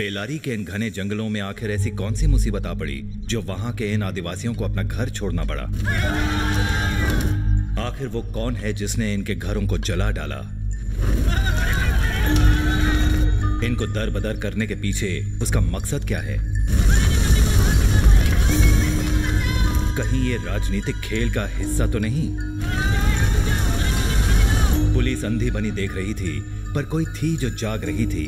बेलारी के इन घने जंगलों में आखिर ऐसी कौन सी मुसीबत आ पड़ी जो वहां के इन आदिवासियों को अपना घर छोड़ना पड़ा? आखिर वो कौन है जिसने इनके घरों को जला डाला? इनको दर-बदर करने के पीछे उसका मकसद क्या है? कहीं ये राजनीतिक खेल का हिस्सा तो नहीं? पुलिस अंधी बनी देख रही थी, पर कोई थी जो जाग रही थी।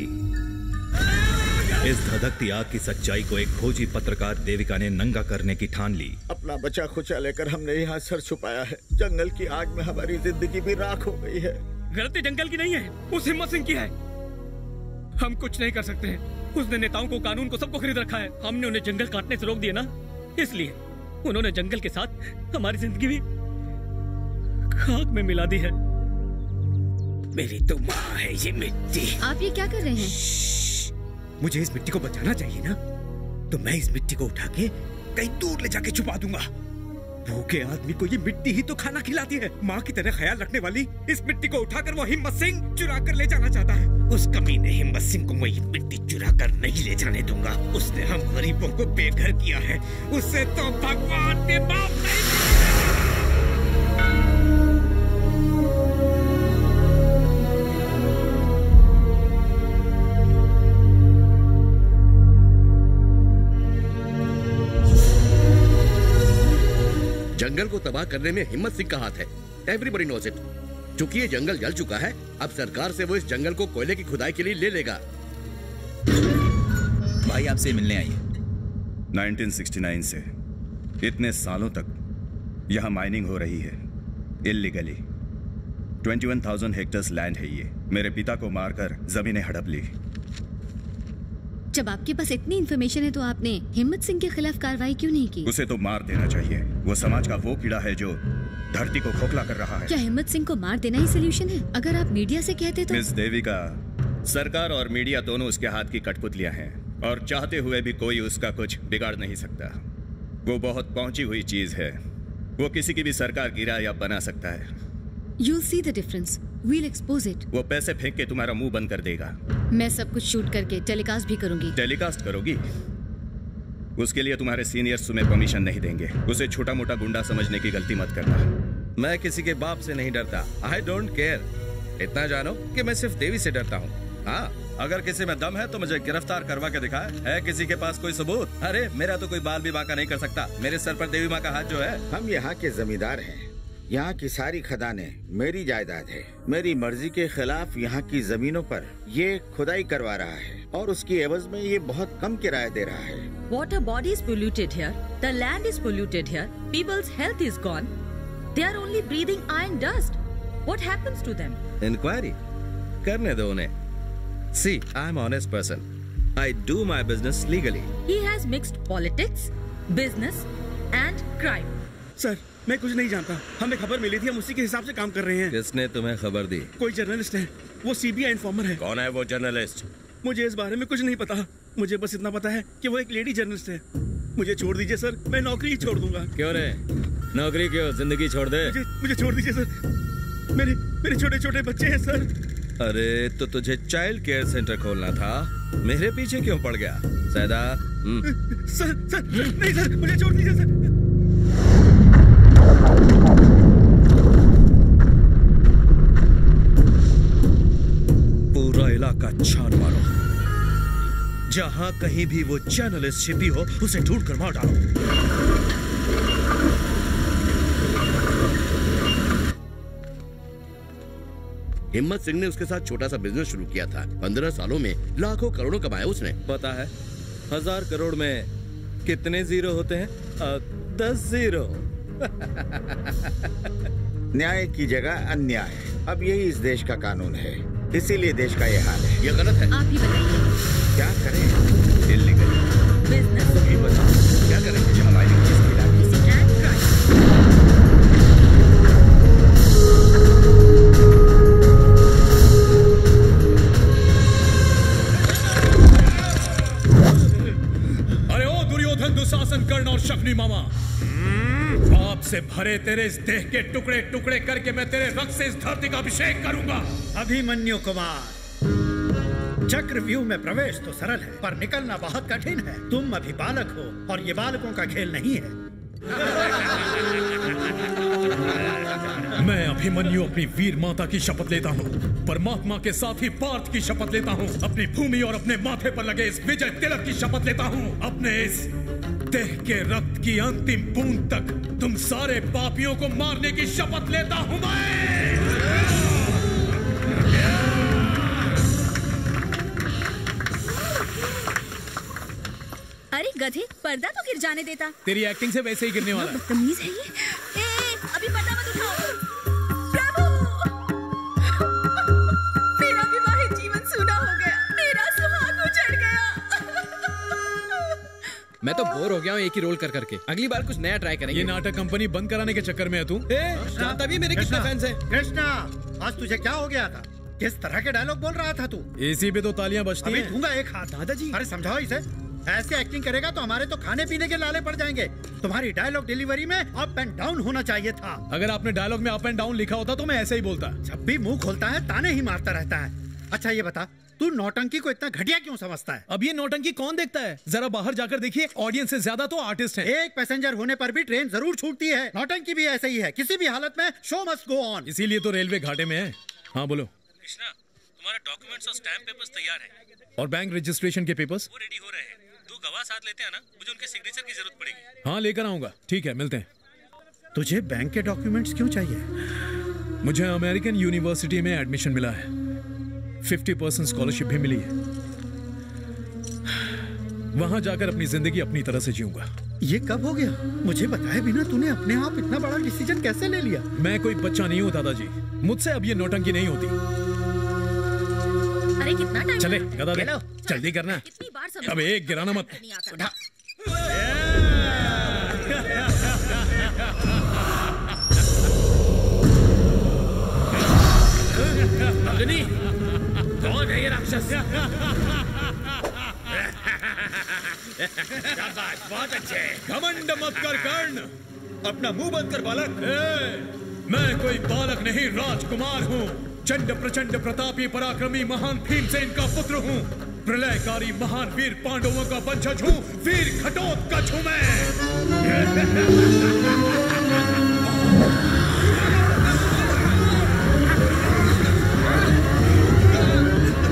इस धधकती आग की सच्चाई को एक खोजी पत्रकार देविका ने नंगा करने की ठान ली। अपना बचा खुचा लेकर हमने यहाँ सर छुपाया है। जंगल की आग में हमारी जिंदगी भी राख हो गई है। गलती जंगल की नहीं है, उस हिम्मत सिंह की है। हम कुछ नहीं कर सकते हैं। उसने नेताओं को, कानून को, सबको खरीद रखा है। हमने उन्हें जंगल काटने से रोक दिया ना, इसलिए उन्होंने जंगल के साथ हमारी जिंदगी भी खाक में मिला दी है। मेरी तो माँ है ये मिट्टी। आप ये क्या कर रहे हैं? मुझे इस मिट्टी को बचाना चाहिए ना, तो मैं इस मिट्टी को उठा के कहीं दूर ले जाके छुपा दूंगा। भूखे आदमी को ये मिट्टी ही तो खाना खिलाती है। माँ की तरह ख्याल रखने वाली इस मिट्टी को उठाकर वो हिम्मत सिंह चुरा कर ले जाना चाहता है। उस कमीने हिम्मत सिंह को मैं ये मिट्टी चुरा कर नहीं ले जाने दूंगा। उसने हम गरीबों को बेघर किया है, उससे तो भगवान ने माफ नहीं किया। जंगल को तबाह करने में हिम्मत सिंह का हाथ है। Everybody knows it. चूंकि ये जंगल जल चुका है, अब सरकार से वो इस जंगल को कोयले की खुदाई के लिए ले लेगा। भाई आपसे मिलने आई है। 1969 से इतने सालों तक यहाँ माइनिंग हो रही है इल्लीगली। 21,000 हेक्टेयर्स लैंड है ये। मेरे पिता को मारकर जमीनें हड़प ली। जब आपके पास इतनी इन्फॉर्मेशन है तो आपने हिम्मत सिंह के खिलाफ कार्रवाई क्यों नहीं की? उसे तो मार देना चाहिए। वो समाज का वो कीड़ा है जो धरती को खोखला कर रहा है। क्या हिम्मत सिंह को मार देना ही सलूशन है? अगर आप मीडिया से कहते तो। मिस देविका, सरकार और मीडिया दोनों उसके हाथ की कठपुतलियां हैं और चाहते हुए भी कोई उसका कुछ बिगाड़ नहीं सकता। वो बहुत पहुंची हुई चीज है। वो किसी की भी सरकार गिरा या बना सकता है। You'll see the difference. We'll expose it. वो पैसे फेंक के तुम्हारा मुंह बंद कर देगा। मैं सब कुछ शूट करके टेलीकास्ट भी करूंगी। टेलीकास्ट करोगी? उसके लिए तुम्हारे सीनियर्स तुम्हें परमिशन नहीं देंगे। उसे छोटा मोटा गुंडा समझने की गलती मत करना। मैं किसी के बाप से नहीं डरता। I don't care। इतना जानो कि मैं सिर्फ देवी से डरता हूँ। हाँ, अगर किसी में दम है तो मुझे गिरफ्तार करवा के दिखाए। है किसी के पास कोई सबूत? अरे मेरा तो कोई बाल भी बांका नहीं कर सकता। मेरे सर पर देवी माँ का हाथ जो है। हम यहाँ के जमींदार हैं। यहाँ की सारी खदानें मेरी जायदाद है। मेरी मर्जी के खिलाफ यहाँ की जमीनों पर ये खुदाई करवा रहा है और उसकी एवज में ये बहुत कम किराया दे रहा है। Water body is polluted here. The land is polluted here. People's health is gone. They are only breathing iron dust. What happens to them? Inquiry करने दो उन्हें। See, I'm an honest person. I do my business legally. He has mixed politics, business and crime. Sir, मैं कुछ नहीं जानता। हमें खबर मिली थी, हम उसी के हिसाब से काम कर रहे हैं। किसने तुम्हें खबर दी? कोई जर्नलिस्ट है। वो सीबीआई इन्फॉर्मर है। कौन है वो जर्नलिस्ट? मुझे इस बारे में कुछ नहीं पता। मुझे बस इतना पता है कि वो एक लेडी जर्नलिस्ट है। मुझे छोड़ दीजिए सर, मैं नौकरी ही छोड़ दूंगा। क्यों रे? नौकरी क्यों? जिंदगी छोड़ दे। मुझे छोड़ दीजिए सर। मेरे छोटे छोटे बच्चे हैं सर। अरे तो तुझे चाइल्ड केयर सेंटर खोलना था, मेरे पीछे क्यों पड़ गया? सैदा सर नहीं सर, मुझे छोड़ दीजिए सर। पूरा इलाका छान मारो। जहां कहीं भी वो जर्नलिस्ट छिपी हो उसे ढूंढ कर मार डालो। हिम्मत सिंह ने उसके साथ छोटा सा बिजनेस शुरू किया था। 15 सालों में लाखों करोड़ों कमाया उसने। पता है 1000 करोड़ में कितने जीरो होते हैं? 10 जीरो। न्याय की जगह अन्याय। अब यही इस देश का कानून है, इसीलिए देश का ये हाल है। ये गलत है। आप ही बताइए। क्या करें? Illegal business. ये बताओ क्या करें? हमारी किसकी दुशासन कर्ण और शकुनी मामा, पाप से भरे तेरे इस देह के टुकड़े टुकड़े करके मैं तेरे रक्त से इस धरती का अभिषेक करूंगा। अभिमन्यु कुमार, चक्रव्यूह में प्रवेश तो सरल है, पर निकलना बहुत कठिन है। तुम अभी बालक हो और ये बालकों का खेल नहीं है। मैं अभिमन्यु अपनी वीर माता की शपथ लेता हूँ, परमात्मा के साथ ही पार्थ की शपथ लेता हूँ, अपनी भूमि और अपने माथे पर लगे इस विजय तिलक की शपथ लेता हूँ, अपने इस देह के रक्त की अंतिम बूंद तक तुम सारे पापियों को मारने की शपथ लेता हूँ मैं। अरे गधे, पर्दा तो गिर जाने देता। तेरी एक्टिंग से वैसे ही गिरने वाला है। बदतमीज है ये। अभी पर्दा मत उठाओ। प्रभु, मेरा विवाहित जीवन सूना हो गया, मेरा सुहाग उजड़ गया। मैं तो बोर हो गया हूँ एक ही रोल कर करके। अगली बार कुछ नया ट्राई करेंगे। ये नाटक कंपनी बंद कराने के चक्कर में है तू। जानता भी मेरे कितने फैंस हैं। कृष्णा, आज तुझे क्या हो गया था? किस तरह के डायलॉग बोल रहा था तू? एसी पे तो तालियां बजती हैं। अभी दूंगा एक हाथ। दादाजी, अरे समझाओ इसे। ऐसे एक्टिंग करेगा तो हमारे तो खाने पीने के लाले पड़ जाएंगे। तुम्हारी डायलॉग डिलीवरी में अप एंड डाउन होना चाहिए था। अगर आपने डायलॉग में अप एंड डाउन लिखा होता तो मैं ऐसे ही बोलता। जब भी मुंह खोलता है ताने ही मारता रहता है। अच्छा ये बता, तू नौटंकी को इतना घटिया क्यों समझता है? अब ये नौटंकी कौन देखता है? जरा बाहर जाकर देखिए, ऑडियंस से ज्यादा तो आर्टिस्ट हैं। एक पैसेंजर होने पर भी ट्रेन जरूर छूटती है। नौटंकी भी ऐसे ही है, किसी भी हालत में शो मस्ट गो ऑन। इसीलिए तो रेलवे घाटे में है। हाँ बोलो। कृष्णा, तुम्हारा डॉक्यूमेंट्स और स्टैम्प पेपर्स तैयार हैं। और बैंक रजिस्ट्रेशन के पेपर्स? वो रेडी हो रहे हैं। दो गवाह साथ लेते हैं ना, मुझे उनके सिग्नेचर की जरूरत पड़ेगी। हाँ लेकर आऊंगा। ठीक है, मिलते हैं। तुझे बैंक के डॉक्यूमेंट्स क्यों चाहिए? मुझे अमेरिकन यूनिवर्सिटी में एडमिशन मिला है, 50% स्कॉलरशिप भी मिली है। वहां जाकर अपनी जिंदगी अपनी तरह से जीऊंगा। ये कब हो गया? मुझे बताए बिना तूने अपने आप इतना बड़ा डिसीजन कैसे ले लिया? मैं कोई बच्चा नहीं हूँ दादाजी, मुझसे अब ये नौटंकी नहीं होती। अरे कितना टाइम? चले गदा दे, जल्दी करना। कितनी बार अब एक गिराना मत। उठा। नंदिनी, कौन है ये राक्षस? बहुत अच्छे। घमंड मत कर कर्ण, अपना मुंह बंद कर बालक। मैं कोई बालक नहीं, राजकुमार हूँ। चंड प्रचंड प्रतापी पराक्रमी महान भीमसेन का पुत्र हूँ। प्रलयकारी महान वीर पांडवों का वंशज हूँ। वीर घटोत्कच हूँ मैं।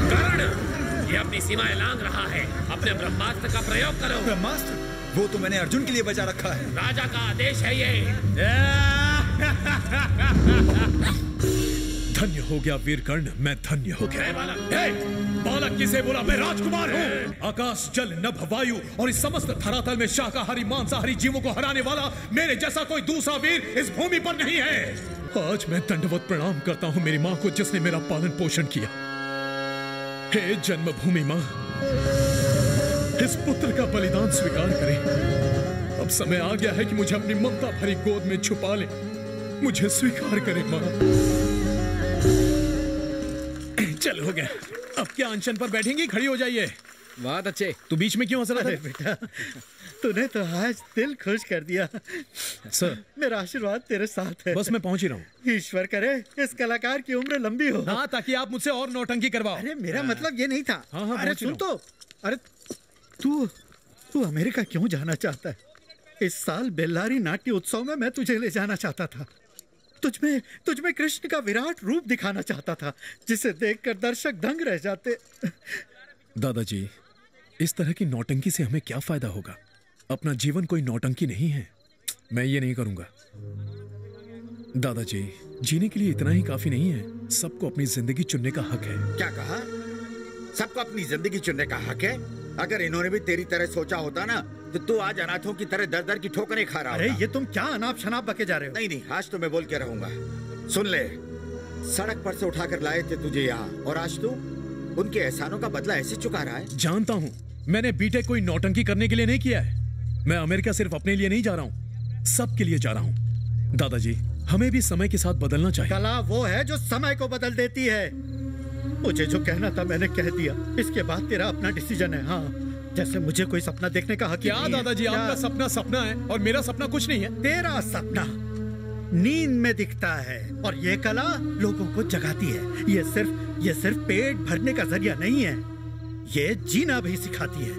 कर्ण, ये अपनी सीमाएं लांघ रहा है। अपने ब्रह्मास्त्र का प्रयोग करो। ब्रह्मास्त्र? वो तो मैंने अर्जुन के लिए बचा रखा है। राजा का आदेश है ये। धन्य हो गया वीर कर्ण, मैं धन्य हो गया। बालक किसे बोला? मैं राजकुमार हूँ। आकाश जल नभ वायु और इस समस्त धरातल में शाकाहारी मांसाहारी जीवों को हराने वाला मेरे जैसा कोई दूसरा वीर इस भूमि पर नहीं है। आज मैं दंडवत प्रणाम करता हूँ मेरी माँ को, जिसने मेरा पालन पोषण किया। हे जन्मभूमि माँ, इस पुत्र का बलिदान स्वीकार करें। अब समय आ गया है कि मुझे अपनी ममता भरी गोद में छुपा ले। मुझे स्वीकार करें माँ। चल हो गया। अब क्या अनशन पर बैठेंगी? खड़ी हो जाइए। बहुत अच्छे। तू बीच में क्यों हंस रहा था? बेटा, तूने तो आज दिल खुश कर दिया। सर, मेरा आशीर्वाद तेरे साथ है। बस मैं पहुंच ही रहा हूँ। ईश्वर करे इस कलाकार की उम्र लंबी हो। हाँ, ताकि आप मुझसे और नौटंकी करवाओ। अरे मेरा मतलब ये नहीं था। हाँ, अरे सुन तो, अरे तू अमेरिका क्यों जाना चाहता है? इस साल बेल्लारी नाट्य उत्सव में मैं तुझे ले जाना चाहता था। तुझमें कृष्ण का विराट रूप दिखाना चाहता था, जिसे देखकर दर्शक दंग रह जाते। दादाजी, इस तरह की नौटंकी से हमें क्या फायदा होगा? अपना जीवन कोई नौटंकी नहीं है। मैं ये नहीं करूंगा। दादाजी, जीने के लिए इतना ही काफी नहीं है। सबको अपनी जिंदगी चुनने का हक है। क्या कहा? सबको अपनी जिंदगी चुनने का हक है? अगर इन्होंने भी तेरी तरह सोचा होता ना, तो तू आज अनाथों की तरह दर दर की ठोकरें खा रहा। अरे ये तुम क्या अनाप शनाप बके जा रहे हो? नहीं, आज तो मैं बोल के रहूंगा। सुन ले, सड़क पर से उठाकर लाए थे तुझे यहाँ, और आज तू उनके एहसानों का बदला ऐसे चुका रहा है। जानता हूँ, मैंने बीटेक कोई नौटंकी करने के लिए नहीं किया है। मैं अमेरिका सिर्फ अपने लिए नहीं जा रहा हूँ, सबके लिए जा रहा हूँ। दादाजी, हमें भी समय के साथ बदलना चाहिए। कला वो है जो समय को बदल देती है। मुझे जो कहना था मैंने कह दिया। इसके बाद तेरा अपना डिसीजन है। हाँ, जैसे मुझे कोई सपना देखने का हक क्या दादाजी? आपका सपना सपना है और मेरा सपना कुछ नहीं है। तेरा सपना नींद में दिखता है और ये कला लोगों को जगाती है। ये सिर्फ पेट भरने का जरिया नहीं है। ये जीना भी सिखाती है।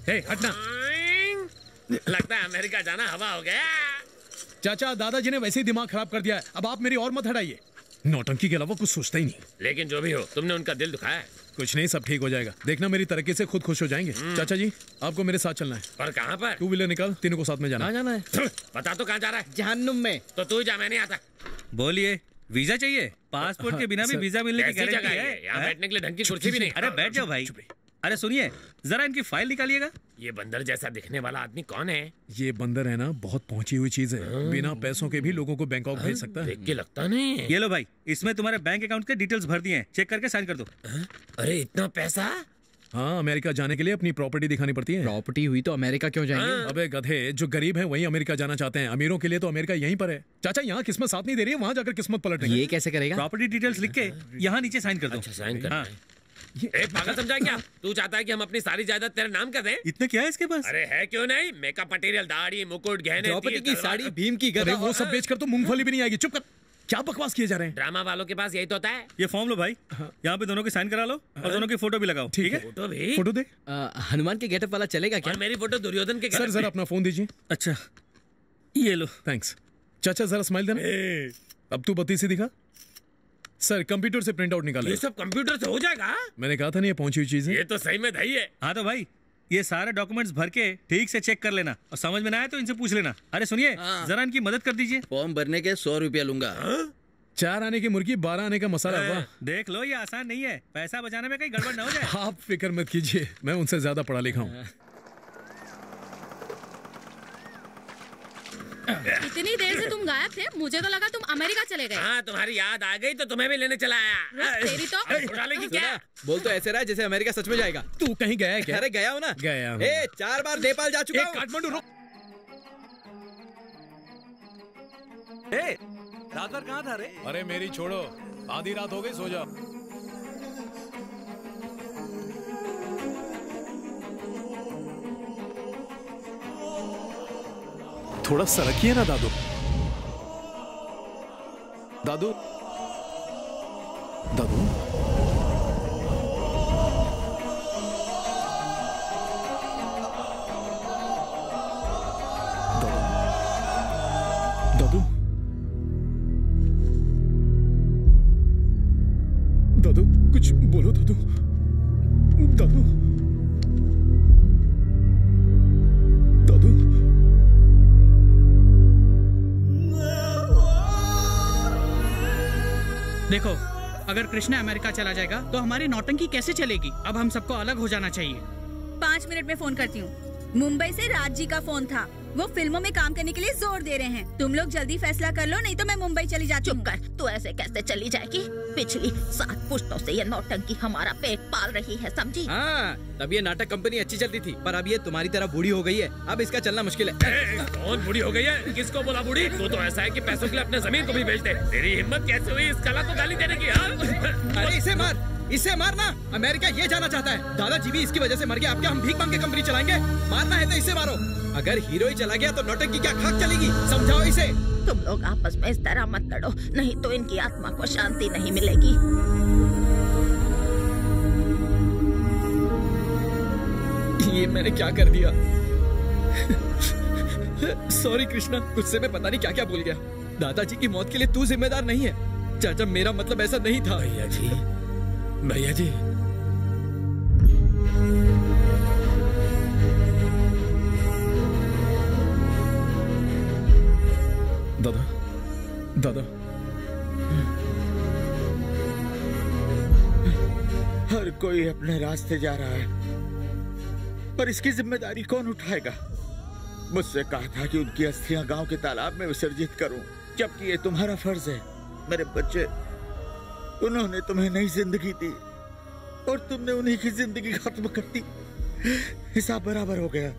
हे, हटना। लगता है अमेरिका जाना हवा हो गया। चाचा, दादाजी ने वैसे ही दिमाग खराब कर दिया है, अब आप मेरी और मत हटाइए। नौटंकी के अलावा कुछ सोचता ही नहीं। लेकिन जो भी हो, तुमने उनका दिल दुखाया है। कुछ नहीं, सब ठीक हो जाएगा। देखना, मेरी तरक्की से खुद खुश हो जाएंगे। चाचा जी, आपको मेरे साथ चलना है। पर कहाँ पर? 2 व्हीलर निकाल, तीनों को साथ में जाना है। पता तो कहाँ जा रहा है? जहन्नुम में। तो तू जा, मैं नहीं आता। बोलिए, वीजा चाहिए? पासपोर्ट के बिना भी वीजा मिलने की गारंटी है। यहाँ बैठने के लिए ढंग की कुर्सी भी नहीं। अरे बैठ जाओ भाई। अरे सुनिए, जरा इनकी फाइल निकालिएगा। ये बंदर जैसा दिखने वाला आदमी कौन है? ये बंदर है ना, बहुत पहुंची हुई चीज है। बिना पैसों के भी लोगों को बैंकॉक भेज सकता है। देख के लगता नहीं है। ये लो भाई, इसमें तुम्हारे बैंक अकाउंट के डिटेल्स भर दिए हैं, चेक करके साइन कर दो। अरे इतना पैसा? हाँ, अमेरिका जाने के लिए अपनी प्रॉपर्टी दिखानी पड़ती है। प्रॉपर्टी हुई तो अमेरिका क्यों जाएंगे? अबे गधे, जो गरीब हैं वही अमेरिका जाना चाहते हैं। अमीरों के लिए तो अमेरिका यहीं पर है। चाचा, यहाँ किस्मत साथ नहीं दे रही है, वहाँ जाकर किस्मत पलटेंगे। ये कैसे करेगा? प्रॉपर्टी डिटेल्स लिख के यहाँ नीचे साइन कर दो। अच्छा, साइन करना है। पागल समझा क्या? तू चाहता है कि हम अपनी सारी जायदाद तेरे नाम कर दें? इतना क्या है इसके पास? अरे है क्यों नहीं, मेकअप मटेरियल, दाढ़ी, मुकुट, गहने, द्रौपदी की साड़ी, भीम की गदा, वो सब बेचकर तो मूंगफली भी नहीं आएगी। चुप कर, क्या बकवास किए जा रहे हैं? ड्रामा वालों के पास यही तो होता है। ये फॉर्म लो भाई, यहाँ पे दोनों की साइन करा लो और दोनों की फोटो भी लगाओ। ठीक है? फोटो भी? फोटो दे। हनुमान के गेटअप वाला चलेगा क्या? और मेरी फोटो दुर्योधन के। सर जरा अपना फोन दीजिए। अच्छा, ये लो। थैंक्स। चाचा जरा स्माइल देना। अब तू बत्ती से दिखा। सर, कंप्यूटर से प्रिंट आउट निकाला। ये सब कंप्यूटर से हो जाएगा? मैंने कहा था नहीं, ये पहुंची हुई चीज है। ये तो सही में दही है। हाँ तो भाई, ये सारे डॉक्यूमेंट्स भर के ठीक से चेक कर लेना और समझ में ना आए तो इनसे पूछ लेना। अरे सुनिए, जरा इनकी मदद कर दीजिए। फॉर्म भरने के 100 रुपया लूंगा। 4 आने की मुर्गी, 12 आने का मसाला। वाह, देख लो, ये आसान नहीं है। पैसा बचाने में कहीं गड़बड़ ना हो जाए। आप फिक्र मत कीजिए, मैं उनसे ज्यादा पढ़ा लिखा हूँ। इतनी देर से तुम गायब थे, मुझे तो लगा तुम अमेरिका चले गए। हाँ, तुम्हारी याद आ गई तो तुम्हें भी लेने चला आया। तेरी तो उड़ा लेगी क्या? बोल तो ऐसे रहा है जैसे अमेरिका सच में जाएगा। तू कहीं गया है क्या? अरे गया हूँ ना। गया हूँ। 4 बार नेपाल जा चुका हूँ। काठमांडू रुक। रात भर कहाँ था रे? अरे मेरी छोड़ो, आधी रात हो गई, सो जाओ। थोड़ा सरकिए ना दादू। दादू, दादू, दादू, दादू, कुछ बोलो दादू। दादू, दादू, देखो, अगर कृष्णा अमेरिका चला जाएगा तो हमारी नौटंकी कैसे चलेगी? अब हम सबको अलग हो जाना चाहिए। 5 मिनट में फोन करती हूँ। मुंबई से राज जी का फोन था, वो फिल्मों में काम करने के लिए जोर दे रहे हैं। तुम लोग जल्दी फैसला कर लो, नहीं तो मैं मुंबई चली जाती हूँ। चुप कर, तू ऐसे कैसे चली जाएगी? पिछली 7 पुश्तों से ये नौटंकी हमारा पेट पाल रही है, समझी? हाँ, तब ये नाटक कंपनी अच्छी चलती थी, पर अब ये तुम्हारी तरह बूढ़ी हो गई है। अब इसका चलना मुश्किल है। कौन बूढ़ी हो गई है? किसको बोला बूढ़ी? तू तो ऐसा है कि पैसों के लिए अपने जमीन को भी बेच दे। तेरी हिम्मत कैसे हुई इस कला को गाली देने की? अरे इसे मार, इसे मारना। अमेरिका ये जाना चाहता है। दादाजी भी इसकी वजह से मर गया। अब क्या हम भीख मांग के कंपनी चलाएंगे? मारना है तो इसे मारो। अगर हीरो ही चला गया तो नौटंकी क्या खाक चलेगी? समझाओ इसे। तुम लोग आपस में इस तरह मत लड़ो, नहीं तो इनकी आत्मा को शांति नहीं मिलेगी। ये मैंने क्या कर दिया? सॉरी कृष्णा, गुस्से में पता नहीं क्या क्या बोल गया। दादाजी की मौत के लिए तू जिम्मेदार नहीं है। चाचा, मेरा मतलब ऐसा नहीं था। भैया जी, भैया जी, दादा, दादा, हर कोई अपने रास्ते जा रहा है, पर इसकी जिम्मेदारी कौन उठाएगा? मुझसे कहा था कि उनकी अस्थियां गांव के तालाब में विसर्जित करूं, जबकि ये तुम्हारा फर्ज है। मेरे बच्चे, उन्होंने तुम्हें नई जिंदगी दी और तुमने उन्हीं की जिंदगी खत्म कर दी। हिसाब बराबर हो गया।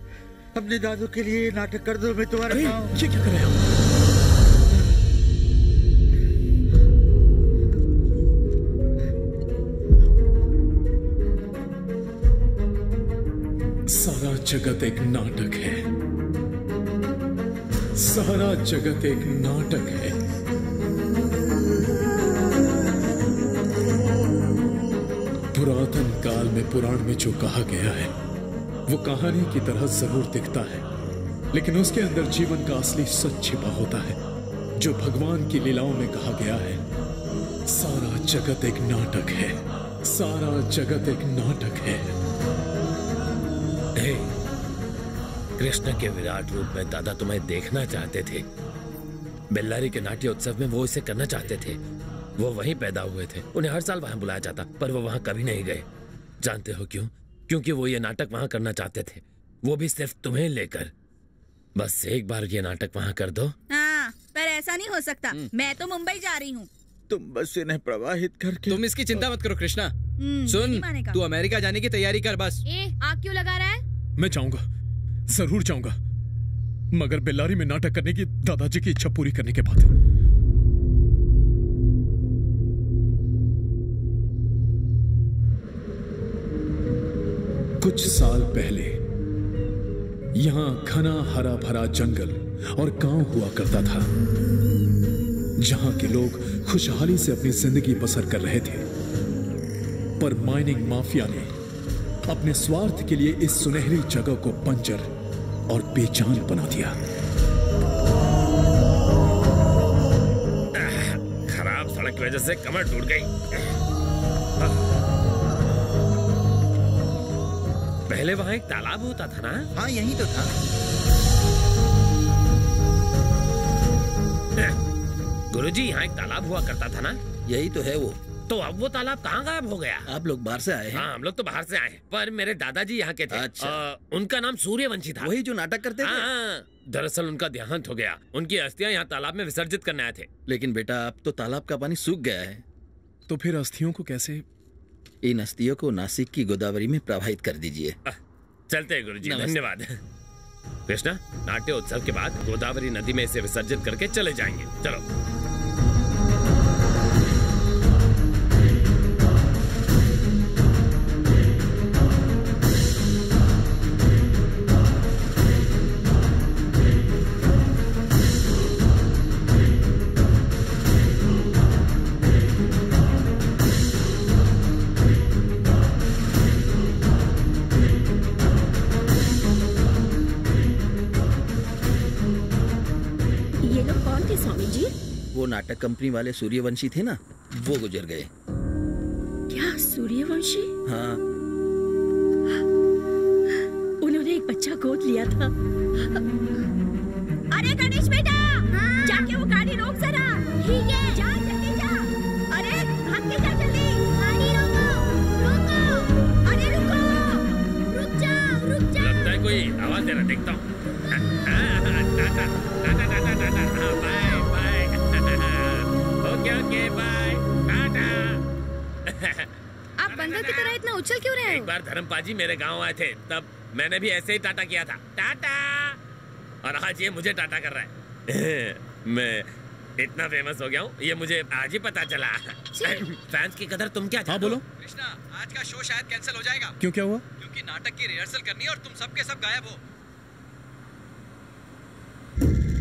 अपने दादू के लिए ये नाटक कर दो। मैं तुम्हारे ये क्या कर रहे हो? सारा जगत एक नाटक है। सारा जगत एक नाटक है। पुरातन काल में पुराण में जो कहा गया है वो कहानी की तरह जरूर दिखता है, लेकिन उसके अंदर जीवन का असली सच छिपा होता है। जो भगवान की लीलाओं में कहा गया है, सारा जगत एक नाटक है, सारा जगत एक नाटक है। कृष्ण के विराट रूप में दादा तुम्हें देखना चाहते थे। बेल्लारी के नाट्य उत्सव में वो इसे करना चाहते थे। वो वहीं पैदा हुए थे, उन्हें हर साल वहां बुलाया जाता, पर वो वहां कभी नहीं गए। जानते हो क्यों? क्योंकि वो ये नाटक वहां करना चाहते थे, वो भी सिर्फ तुम्हें लेकर। बस एक बार ये नाटक वहां कर दो। हाँ, पर ऐसा नहीं हो सकता। मैं तो मुंबई जा रही हूँ। तुम बस इन्हें प्रवाहित करके। तुम इसकी चिंता मत करो कृष्णा। सुन, तू अमेरिका जाने की तैयारी कर बस। आग क्यों लगा रहा है? मैं चाहूंगा, जरूर चाहूंगा, मगर बेल्लारी में नाटक करने की दादाजी की इच्छा पूरी करने के बाद। कुछ साल पहले यहां घना हरा भरा जंगल और गांव हुआ करता था, जहां के लोग खुशहाली से अपनी जिंदगी बसर कर रहे थे। पर माइनिंग माफिया ने अपने स्वार्थ के लिए इस सुनहरी जगह को बंजर और बेजान बना दिया। खराब सड़क की वजह से कमर टूट गई। पहले वहाँ एक तालाब होता था ना? हाँ, यही तो था। गुरुजी, यहाँ एक तालाब हुआ करता था ना? यही तो है वो। तो अब वो तालाब कहाँ गायब हो गया? आप लोग बाहर से आए हैं? हाँ, हम लोग तो बाहर से आए हैं, पर मेरे दादाजी यहाँ के थे। अच्छा। उनका नाम सूर्यवंशी था। वही जो नाटक करते थे? हाँ, दरअसल उनका देहांत हो गया। उनकी अस्थियां यहाँ तालाब में विसर्जित करने आए थे। लेकिन बेटा, अब तो तालाब का पानी सूख गया है। तो फिर अस्थियों को कैसे? इन अस्थियों को नासिक की गोदावरी में प्रवाहित कर दीजिए। चलते हैं गुरुजी, धन्यवाद। कृष्णा, नाट्य उत्सव के बाद गोदावरी नदी में इसे विसर्जित करके चले जाएंगे। चलो। नाटक कंपनी वाले सूर्यवंशी थे ना, वो गुजर गए। क्या सूर्यवंशी? हाँ। उन्होंने एक बच्चा गोद लिया था। अरे गणेश बेटा, जाके वो गाड़ी रोक जरा। ठीक है, जा जल्दी जा। अरे भाग के जा जल्दी। गाड़ी रोको, रोको। अरे रुको, रुक जा, रुक जा। लगता है कोई आवाज दे रहा, देखता हूँ। Okay, bye, tata. आप बंदर की तरह इतना उछल क्यों रहे हो? एक बार धर्मपाजी मेरे गांव आए थे, तब मैंने भी ऐसे ही टाटा किया था, टाटा। और आज ये मुझे टाटा कर रहा है। मैं इतना फेमस हो गया हूँ, ये मुझे आज ही पता चला। फैंस की कदर तुम क्या? हाँ बोलो। कृष्णा, आज का शो शायद कैंसिल हो जाएगा। क्यों, क्या हुआ? क्योंकि नाटक की रिहर्सल करनी है और तुम सब के सब गायब हो।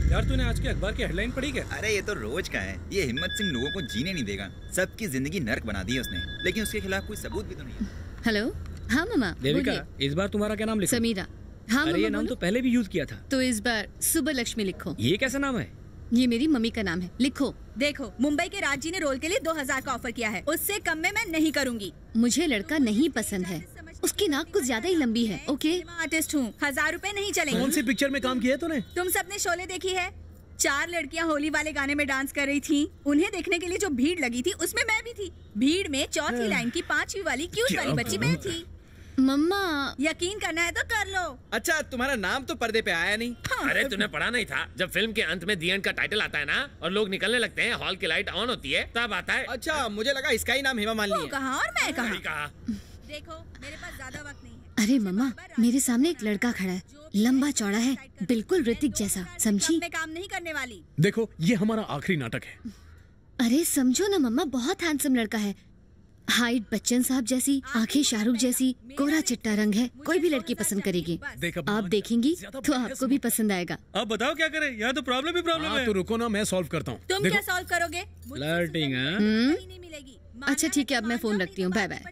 यार, तूने आज के अखबार की हेडलाइन पढ़ी क्या? अरे ये तो रोज का है। ये हिम्मत सिंह लोगों को जीने नहीं देगा, सबकी जिंदगी नर्क बना दी है उसने, लेकिन उसके खिलाफ कोई सबूत भी तो नहीं है। हेलो, हाँ मामा। देविका, इस बार तुम्हारा क्या नाम लिखा? समीरा। हाँ अरे ये नाम तो पहले भी यूज किया था। तो इस बार सुबह लक्ष्मी लिखो। ये कैसा नाम है? ये मेरी मम्मी का नाम है, लिखो। देखो, मुंबई के राज जी ने रोल के लिए 2000 का ऑफर किया है, उससे कम में मैं नहीं करूँगी। मुझे लड़का नहीं पसंद है, उसकी नाक कुछ ज्यादा ही लंबी है। ओके, आर्टिस्ट हूँ, 1000 रुपए नहीं चलेंगे। कौन सी पिक्चर में काम किया तूने? तुम सबने शोले देखी है? 4 लड़कियां होली वाले गाने में डांस कर रही थी। उन्हें देखने के लिए जो भीड़ लगी थी, उसमें मैं भी थी। भीड़ में चौथी लाइन की 5वीं वाली क्यूट वाली बच्ची मैं थी। मम्मा, यकीन करना है तो कर लो। अच्छा, तुम्हारा नाम तो पर्दे पे आया नहीं। हाँ। अरे तूने पढ़ा नहीं था? जब फिल्म के अंत में दी एंड का टाइटल आता है ना, और लोग निकलने लगते हैं, हॉल की लाइट ऑन होती है, तब आता है। अच्छा, मुझे लगा इसका ही नाम हेमा मालिनी है। कहा और मैं कहा। देखो, मेरे पास ज्यादा वक्त नहीं है। अरे मम्मा, मेरे सामने एक लड़का खड़ा है, लंबा चौड़ा है, बिल्कुल ऋतिक जैसा, समझी? मैं काम नहीं करने वाली। देखो, ये हमारा आखिरी नाटक है। अरे समझो ना मम्मा, बहुत हैंडसम लड़का है, हाइट बच्चन साहब जैसी, आंखें शाहरुख जैसी, कोरा चिट्टा रंग है, कोई भी लड़की पसंद करेगी। आप देखेंगी तो आपको भी पसंद आएगा। अब बताओ क्या करें, यहाँ तो प्रॉब्लम ही प्रॉब्लम है। तो रुको ना, मैं सॉल्व करता हूँ। तुम क्या सॉल्व करोगे? फ्लर्टिंग है। अच्छा ठीक है, अब मैं फोन रखती हूँ, बाय बाय।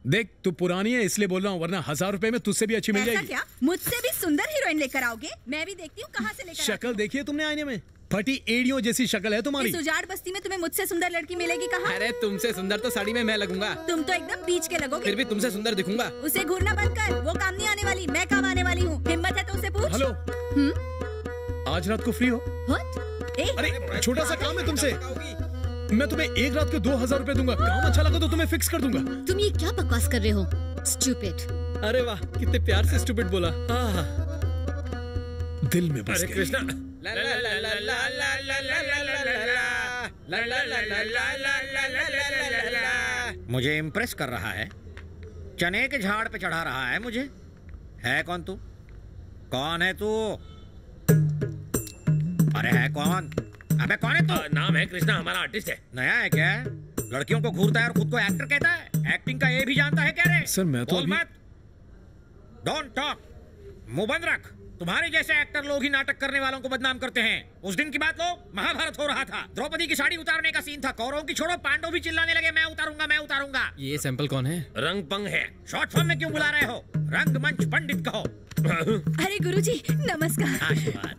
देख तू पुरानी है इसलिए बोल रहा हूँ, वरना 1000 रुपए में तुझसे भी अच्छी मिल ऐसा जाएगी। क्या? मुझसे भी सुंदर हीरोइन लेकर आओगे? मैं भी देखती हूँ कहाँ से लेकर शक्ल देखी है तुमने आईने में? फटी एड़ियों जैसी शक्ल है तुम्हारी। इस उजाड़ बस्ती में तुम्हें मुझसे सुंदर लड़की मिलेगी कहाँ? अरे तुमसे सुंदर तो साड़ी में मैं लगूंगा। तुम तो एकदम बीच के लगोगे। फिर भी तुमसे सुंदर दिखूंगा। उसे घूरना बंद कर, वो काम नहीं आने वाली, मैं काम आने वाली हूँ। हिम्मत है तो उसे पूछ। हेलो, आज रात को फ्री हो? अरे छोटा सा काम है तुमसे, मैं तुम्हें एक रात के 2000 रुपए दूंगा। काम अच्छा लगा तो तुम्हें फिक्स कर दूंगा। तुम ये क्या बकवास कर रहे हो? स्टूपिड। अरे वाह, कितने प्यार से स्टूपिड बोला। दिल में बस अरे कृष्णा, मुझे इम्प्रेस कर रहा है, चने के झाड़ पे चढ़ा रहा है मुझे। है कौन तू? कौन है तू? अरे है कौन? अबे कौन है तू? नाम है कृष्णा, हमारा आर्टिस्ट है। नया है क्या? लड़कियों को घूरता है और खुद को एक्टर कहता है। एक्टिंग का ये भी जानता है क्या रे? सर मैं तो बोल मत। डोंट टॉक, मुंह बंद रख। तुम्हारे जैसे एक्टर लोग ही नाटक करने वालों को बदनाम करते हैं। उस दिन की बात लो, महाभारत हो रहा था, द्रौपदी की साड़ी उतारने का सीन था। कौरवों की छोड़ो, पांडव भी चिल्लाने लगे मैं उतारूंगा मैं उतारूंगा। ये सैंपल कौन है? रंगपंग है। शॉर्ट फॉर्म में क्यों बुला रहे हो? रंगमंच पंडित कहो। अरे गुरुजी नमस्कार। आशीर्वाद।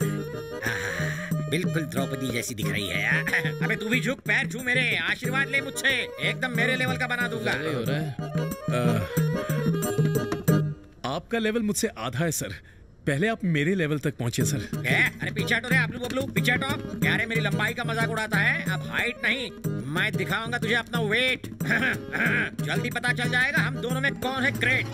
बिल्कुल द्रौपदी जैसी दिख रही है यार। अबे तू भी झुक, पैर छू मेरे, आशीर्वाद ले मुझसे। एकदम मेरे लेवल का बना दूंगा। हो रहा है। आपका लेवल मुझसे आधा है सर, पहले आप मेरे लेवल तक पहुंचिए सर। अरे पीछे हटो रे अबलू बबलू, पीछे हटो। क्या रे मेरी लंबाई का मजाक उड़ाता है? अब हाइट नहीं, मैं दिखाऊंगा तुझे अपना वेट। जल्दी पता चल जाएगा हम दोनों में कौन है ग्रेट।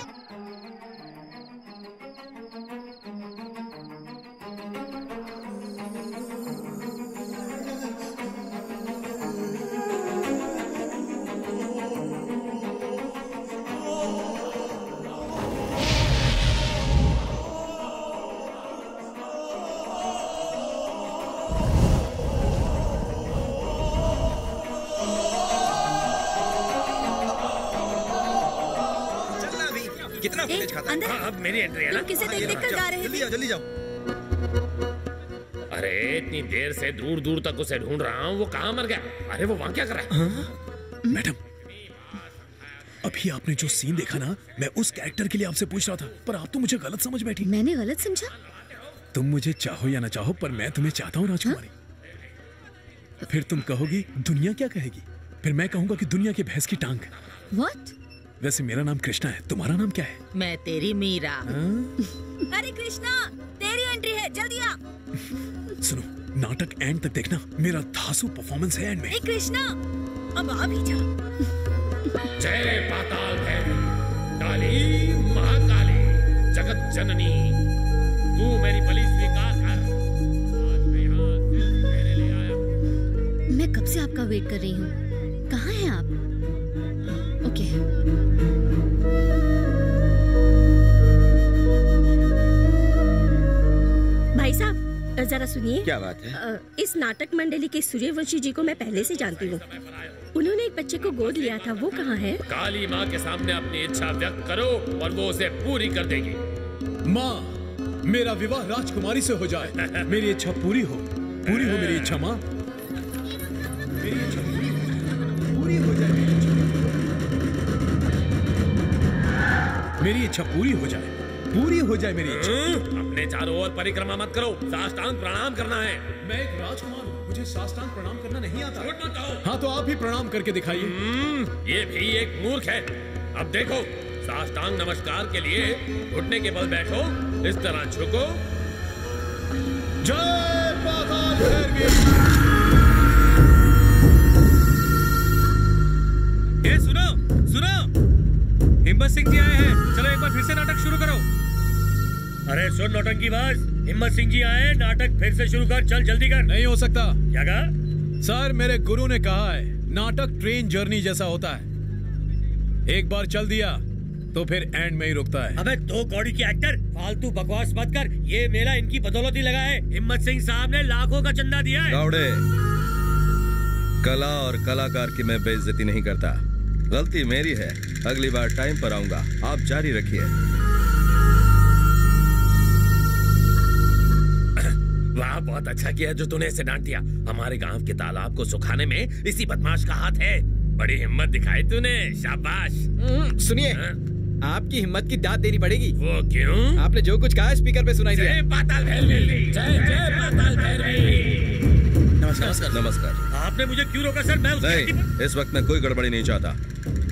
कितना फुटेज खाता है? हाँ, अब मेरी एंट्री है ना? तुम किसे देख कर गा रहे थे? जल्दी जाओ। अरे इतनी देर से दूर दूर तक उसे ढूंढ रहा हूँ, वो कहाँ मर गया? अरे वो वहाँ क्या कर रहा है? मैडम, अभी आपने जो सीन देखा ना, मैं उस कैरेक्टर के लिए आपसे पूछ रहा था, पर आप तो मुझे गलत समझ बैठी। मैंने गलत समझा? तुम मुझे चाहो या ना चाहो, पर मैं तुम्हें चाहता हूँ राजकुमारी। फिर तुम कहोगी दुनिया क्या कहेगी, फिर मैं कहूंगा कि दुनिया की भैंस की टांग। What? वैसे मेरा नाम कृष्णा है, तुम्हारा नाम क्या है? मैं तेरी मीरा। अरे कृष्णा, तेरी एंट्री है, जल्दी आ। सुनो, नाटक एंड तक देखना, मेरा धांसू परफॉर्मेंस है एंड में। कृष्णा, अब आ भी जा। जय पाताल भैरवी, काली महाकाली, जगत जननी, तू मेरी बलि स्वीकार कर। आज मैं यहाँ सिर्फ तेरे लिए आया। मैं कब से आपका वेट कर रही हूँ। कहाँ हैं आप? ओके। भाई साहब जरा सुनिए। क्या बात है? इस नाटक मंडली के सूर्यवंशी जी को मैं पहले से जानती हूँ। उन्होंने एक बच्चे को गोद लिया था, वो कहाँ है? काली माँ के सामने अपनी इच्छा व्यक्त करो और वो उसे पूरी कर देगी। माँ, मेरा विवाह राजकुमारी से हो जाए। मेरी इच्छा पूरी हो मेरी इच्छा माँ। मेरी इच्छा पूरी हो जाए। मेरी इच्छा पूरी हो जाए मेरी इच्छा। अपने चारों ओर परिक्रमा मत करो, साष्टांग प्रणाम करना है। मैं एक राजकुमार हूँ, मुझे साष्टांग प्रणाम करना नहीं आता। हाँ तो आप भी प्रणाम करके दिखाइए। ये भी एक मूर्ख है। अब देखो, साष्टांग नमस्कार के लिए घुटने के बल बैठो, इस तरह झुको। जय पाताल भैरवी। ये सुनो, हिम्मत सिंह जी आए हैं, चलो एक बार फिर से नाटक शुरू करो। अरे सुन नौटंकी बाज, हिम्मत सिंह जी आए, नाटक फिर से शुरू कर, चल जल्दी कर। नहीं हो सकता। क्या कहा? सर मेरे गुरु ने कहा है, नाटक ट्रेन जर्नी जैसा होता है, एक बार चल दिया तो फिर एंड में ही रुकता है। अबे दो कौड़ी की एक्टर, फालतू बकवास मत कर। ये मेला इनकी बदौलत ही लगा है। हिम्मत सिंह साहब ने लाखों का चंदा दिया है। गावड़े, कला और कलाकार की मैं बेइज्जती नहीं करता, गलती मेरी है। अगली बार टाइम पर आऊंगा, आप जारी रखिए। वाह, बहुत अच्छा किया जो तूने इसे डांट दिया। हमारे गांव के तालाब को सुखाने में इसी बदमाश का हाथ है। बड़ी हिम्मत दिखाई तूने, शाबाश। सुनिए, आपकी हिम्मत की दाद देनी पड़ेगी। वो क्यों? आपने जो कुछ कहा स्पीकर पे सुनाई दिया। जय पाताल भैरवी, जय पाताल भैरवी। नमस्कार। नमस्कार। आपने मुझे क्यों रोका सर? मैं नहीं, इस वक्त मैं कोई गड़बड़ी नहीं चाहता।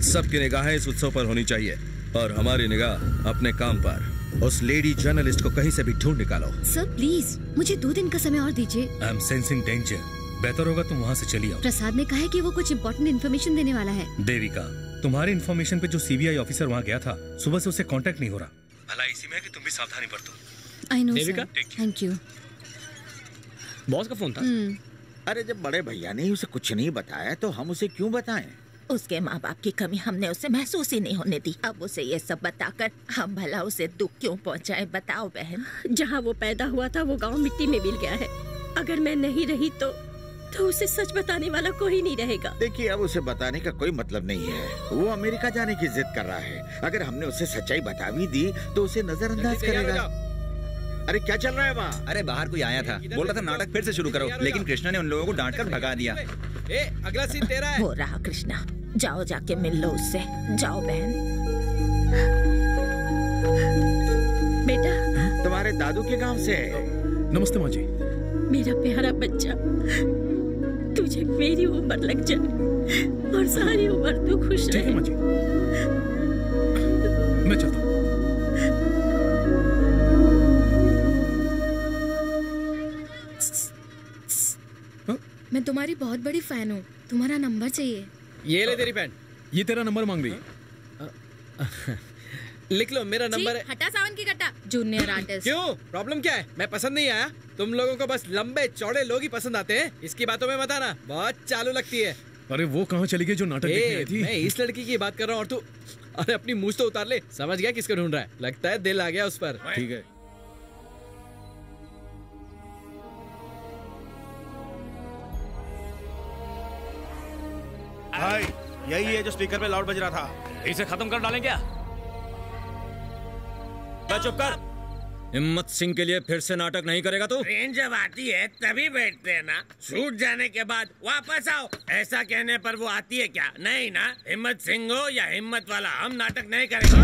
सबकी निगाहें इस उत्सव पर होनी चाहिए और हमारी निगाह अपने काम पर। उस लेडी जर्नलिस्ट को कहीं से भी ढूंढ निकालो। सर प्लीज मुझे 2 दिन का समय और दीजिए। I am sensing danger. बेहतर होगा तुम वहाँ से चली आओ। प्रसाद ने कहा है कि वो कुछ इम्पोर्टेंट इन्फॉर्मेशन देने वाला है। देविका, तुम्हारी इन्फॉर्मेशन पे जो सीबीआई ऑफिसर वहाँ गया था, सुबह से उससे कांटेक्ट नहीं हो रहा। भला इसी में है कि तुम भी सावधानी बरतो। I know Devika, thank you. Boss का फोन था। अरे जब बड़े भैया ने उसे कुछ नहीं बताया तो हम उसे क्यों बताएं? उसके माँ बाप की कमी हमने उसे महसूस ही नहीं होने दी। अब उसे ये सब बताकर हम भला उसे दुख क्यों पहुँचाए? बताओ बहन। जहाँ वो पैदा हुआ था वो गांव मिट्टी में मिल गया है। अगर मैं नहीं रही तो उसे सच बताने वाला कोई नहीं रहेगा। देखिए, अब उसे बताने का कोई मतलब नहीं है। वो अमेरिका जाने की जिद कर रहा है। अगर हमने उसे सच्चाई बता भी दी तो उसे नजरअंदाज करेगा। अरे क्या चल रहा है वहाँ? अरे बाहर कोई आया था, बोल रहा था नाटक फिर से शुरू करो, लेकिन कृष्णा ने उन लोगों को डांट कर भगा दिया। अगला सीन तेरा है। हो रहा कृष्णा, जाओ जाके मिल लो उससे। जाओ बहन। बेटा, तुम्हारे दादू के गांव से है। नमस्ते माँ जी। मेरा प्यारा बच्चा, तुझे मेरी उम्र लग जाए और सारी उम्र तू खुश रहे। ठीक है माँ जी, मैं चलता हूँ। मैं तुम्हारी बहुत बड़ी फैन हूँ, तुम्हारा नंबर चाहिए। ये ले तेरी पेन। ये तेरा नंबर मांग रही है। लिख लो, मेरा नंबर है। हटा सावन की कट्टा, जूनियर आर्टिस्ट। क्यों, प्रॉब्लम क्या है? मैं पसंद नहीं आया? तुम लोगों को बस लंबे चौड़े लोग ही पसंद आते हैं। इसकी बातों में मत आना, बहुत चालू लगती है। अरे वो कहाँ चली गई जो नाटक देखने आई थी? मैं इस लड़की की बात कर रहा हूँ और तू, अरे अपनी मूंछ तो उतार ले। समझ गया किसको ढूंढ रहा है? लगता है दिल आ गया उस पर। ठीक है। भाई, यही है जो स्पीकर पे लाउड बज रहा था। इसे खत्म कर डालें क्या? चुप कर। हिम्मत सिंह के लिए फिर से नाटक नहीं करेगा तू? ट्रेन जब आती है तभी बैठते हैं ना, छूट जाने के बाद वापस आओ, ऐसा कहने पर वो आती है क्या? नहीं ना। हिम्मत सिंह हो या हिम्मत वाला, हम नाटक नहीं करेंगे।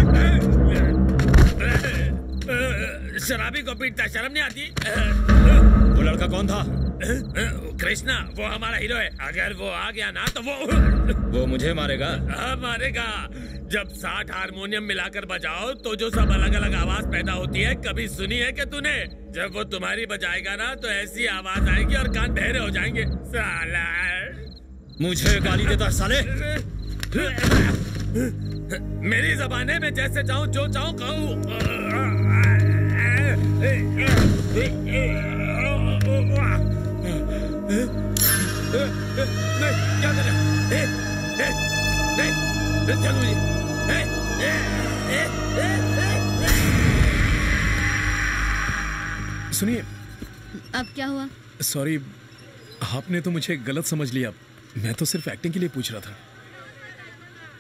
शराबी को पीटता शर्म नहीं आती? वो लड़का कौन था? कृष्णा, वो हमारा हीरो है। अगर वो आ गया ना तो वो मुझे मारेगा। हाँ मारेगा। जब 60 हारमोनियम मिलाकर बजाओ तो जो सब अलग अलग आवाज पैदा होती है, कभी सुनी है क्या तूने? जब वो तुम्हारी बजाएगा ना तो ऐसी आवाज आएगी और कान बहरे हो जाएंगे। साला मुझे गाली देता साले। मेरी ज़बान में जैसे चाहूँ जो चाहूँ कहूँ। क्या कर सुनिए। अब क्या हुआ? सॉरी, आपने तो मुझे गलत समझ लिया। मैं तो सिर्फ एक्टिंग के लिए पूछ रहा था,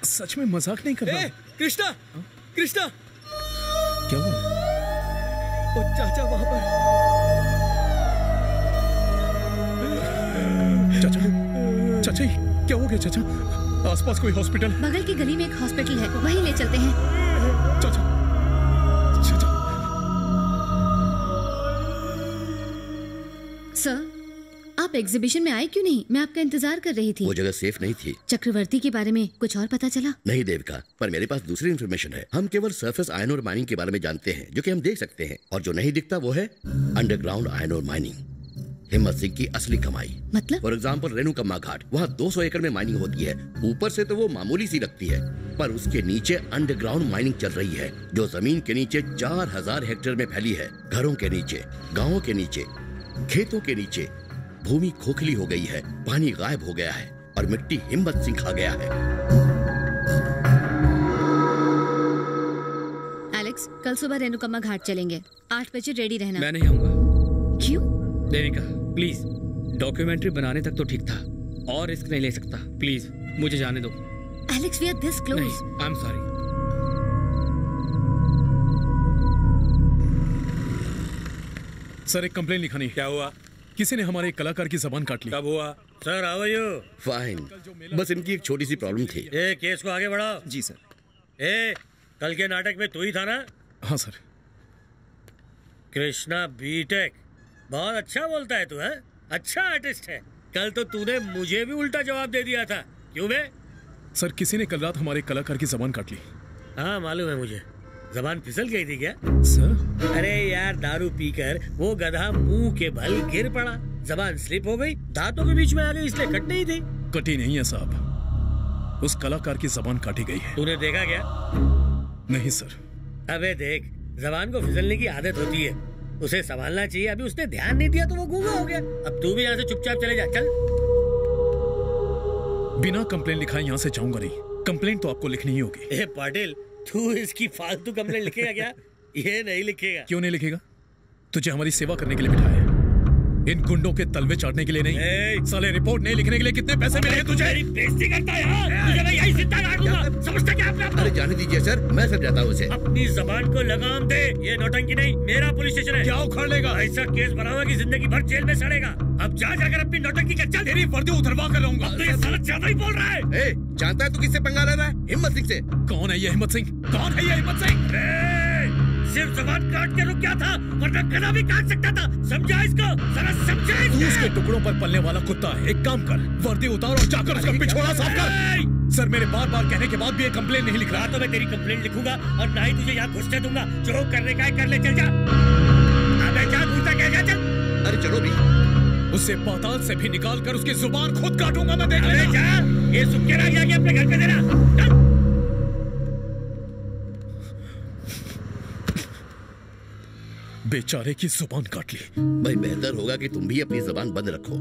सच में मजाक नहीं कर रहा। कृष्णा, कृष्णा, क्या हुआ? ओ चाचा वहां पर। चाचा, चाचा क्या हो गया चाचा? आसपास कोई हॉस्पिटल? बगल की गली में एक हॉस्पिटल है, वहीं ले चलते हैं। चाचा, चाचा। सर, आप एग्जीबिशन में आए क्यों नहीं? मैं आपका इंतजार कर रही थी। वो जगह सेफ नहीं थी। चक्रवर्ती के बारे में कुछ और पता चला? नहीं देविका, पर मेरे पास दूसरी इन्फॉर्मेशन है। हम केवल सरफेस आयरन और माइनिंग के बारे में जानते हैं, जो कि हम देख सकते हैं, और जो नहीं दिखता वो है अंडरग्राउंड आयरन और माइनिंग। हिम्मत सिंह की असली कमाई। मतलब? फॉर एग्जाम्पल रेणुकम्मा घाट, वहाँ 200 एकड़ में माइनिंग होती है। ऊपर से तो वो मामूली सी लगती है, पर उसके नीचे अंडरग्राउंड माइनिंग चल रही है, जो जमीन के नीचे 4000 हेक्टेयर में फैली है। घरों के नीचे, गाँवों के नीचे, खेतों के नीचे भूमि खोखली हो गई है, पानी गायब हो गया है और मिट्टी हिम्मत सिंह खा गया है। एलेक्स, कल सुबह रेणुकम्मा घाट चलेंगे। 8 बजे रेडी रहना। मैं नहीं आऊंगा। क्यों? देविका प्लीज, डॉक्यूमेंट्री बनाने तक तो ठीक था, और रिस्क नहीं ले सकता। प्लीज मुझे जाने दो। Alex, we are this close. नहीं, आई एम सॉरी। सर, एक कंप्लेन लिखानी है। क्या हुआ? किसी ने हमारे एक कलाकार की जबान काट ली। कब हुआ? Sir how are you? Fine, बस इनकी एक छोटी सी प्रॉब्लम थी। ए केस को आगे बढ़ाओ। जी सर। ए कल के नाटक में तू ही था ना? हाँ सर। कृष्णा बीटेक, बहुत अच्छा बोलता है तू है, अच्छा आर्टिस्ट है। कल तो तूने मुझे भी उल्टा जवाब दे दिया था, क्यों बे? सर किसी ने कल रात हमारे कलाकार की जबान काट ली। हाँ मालूम है मुझे, जबान फिसल गई थी क्या? सर अरे यार दारू पीकर वो गधा मुंह के बल गिर पड़ा, जबान स्लिप हो गई, दांतों के बीच में आ गई, इसलिए कट नहीं थी। कटी नहीं है साहब, उस कलाकार की जबान काटी गई है। तूने देखा क्या? नहीं सर। अबे देख, जबान को फिसलने की आदत होती है, उसे संभालना चाहिए। अभी उसने ध्यान नहीं दिया तो वो गूंगा हो गया। अब तू भी यहाँ से चुपचाप चले जा, चल। बिना कंप्लेंट लिखाए यहाँ से जाऊंगा नहीं। कंप्लेंट तो आपको लिखनी ही होगी। ए पाटिल, तू इसकी फालतू कंप्लेंट लिखेगा क्या? ये नहीं लिखेगा। क्यों नहीं लिखेगा? तुझे हमारी सेवा करने के लिए बिठाया है, इन गुंडों के तलवे चाटने के लिए नहीं। साले रिपोर्ट नहीं लिखने के लिए कितने पैसे मिले तुझे? बेइज्जती करता है यार, तुझे मैं यही जिंदा काट दूंगा। समझता क्या अपने आप को? अरे जाने दीजिए सर, मैं समझाता हूँ उसे। अपनी जबान को लगाम दे, ये नौटंकी नहीं, मेरा पुलिस स्टेशन है। क्या उखाड़ लेगा? ऐसा केस बनाऊंगा कि जिंदगी भर जेल में सड़ेगा। अब जा जाकर अपनी नौटंकी कर, चल। तेरी वर्दी उतरवा कर रहूंगा। तो ये साला ज्यादा ही बोल रहा है। ए, जानता है तू किससे पंगा ले रहा है? हिम्मत सिंह से। कौन है ये हिम्मत सिंह? कौन है ये हिम्मत सिंह? सिर्फ जबान काट के रुक गया था, वरना गला भी काट सकता था। समझा इसको? जरा समझा इसको। तू उसके टुकड़ों पर पलने वाला कुत्ता है। एक काम कर, वर्दी उतार और जाकर उसका पिछवाड़ा साफ कर। सर मेरे बार बार कहने के बाद भी ये कंप्लेन नहीं लिख रहा। तो मैं तेरी कंप्लेंट लिखूंगा और ना ही तुझे यहाँ घुसने दूंगा। जो करने का है कर ले, चल जा। अबे जा, घुसता क्या? जा चल। अरे चलो भी। उसे पाताल से भी निकाल कर उसकी जुबान खुद काटूंगा मैं, देख लेना। जा, ये सुख के रह गया अपने घर पे देना। बेचारे की जुबान काट ली। भाई बेहतर होगा कि तुम भी अपनी जुबान बंद रखो।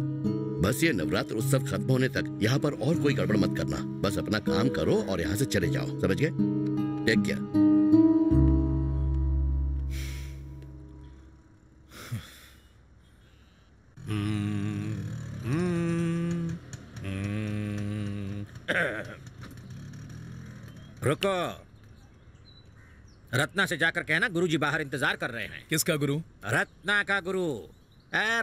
बस ये नवरात्र उत्सव खत्म होने तक यहाँ पर और कोई गड़बड़ मत करना। बस अपना काम करो और यहाँ से चले जाओ, समझ गए? Take care. रुको, रत्ना से जाकर कहना गुरुजी बाहर इंतजार कर रहे हैं। किसका गुरु? रत्ना का गुरु।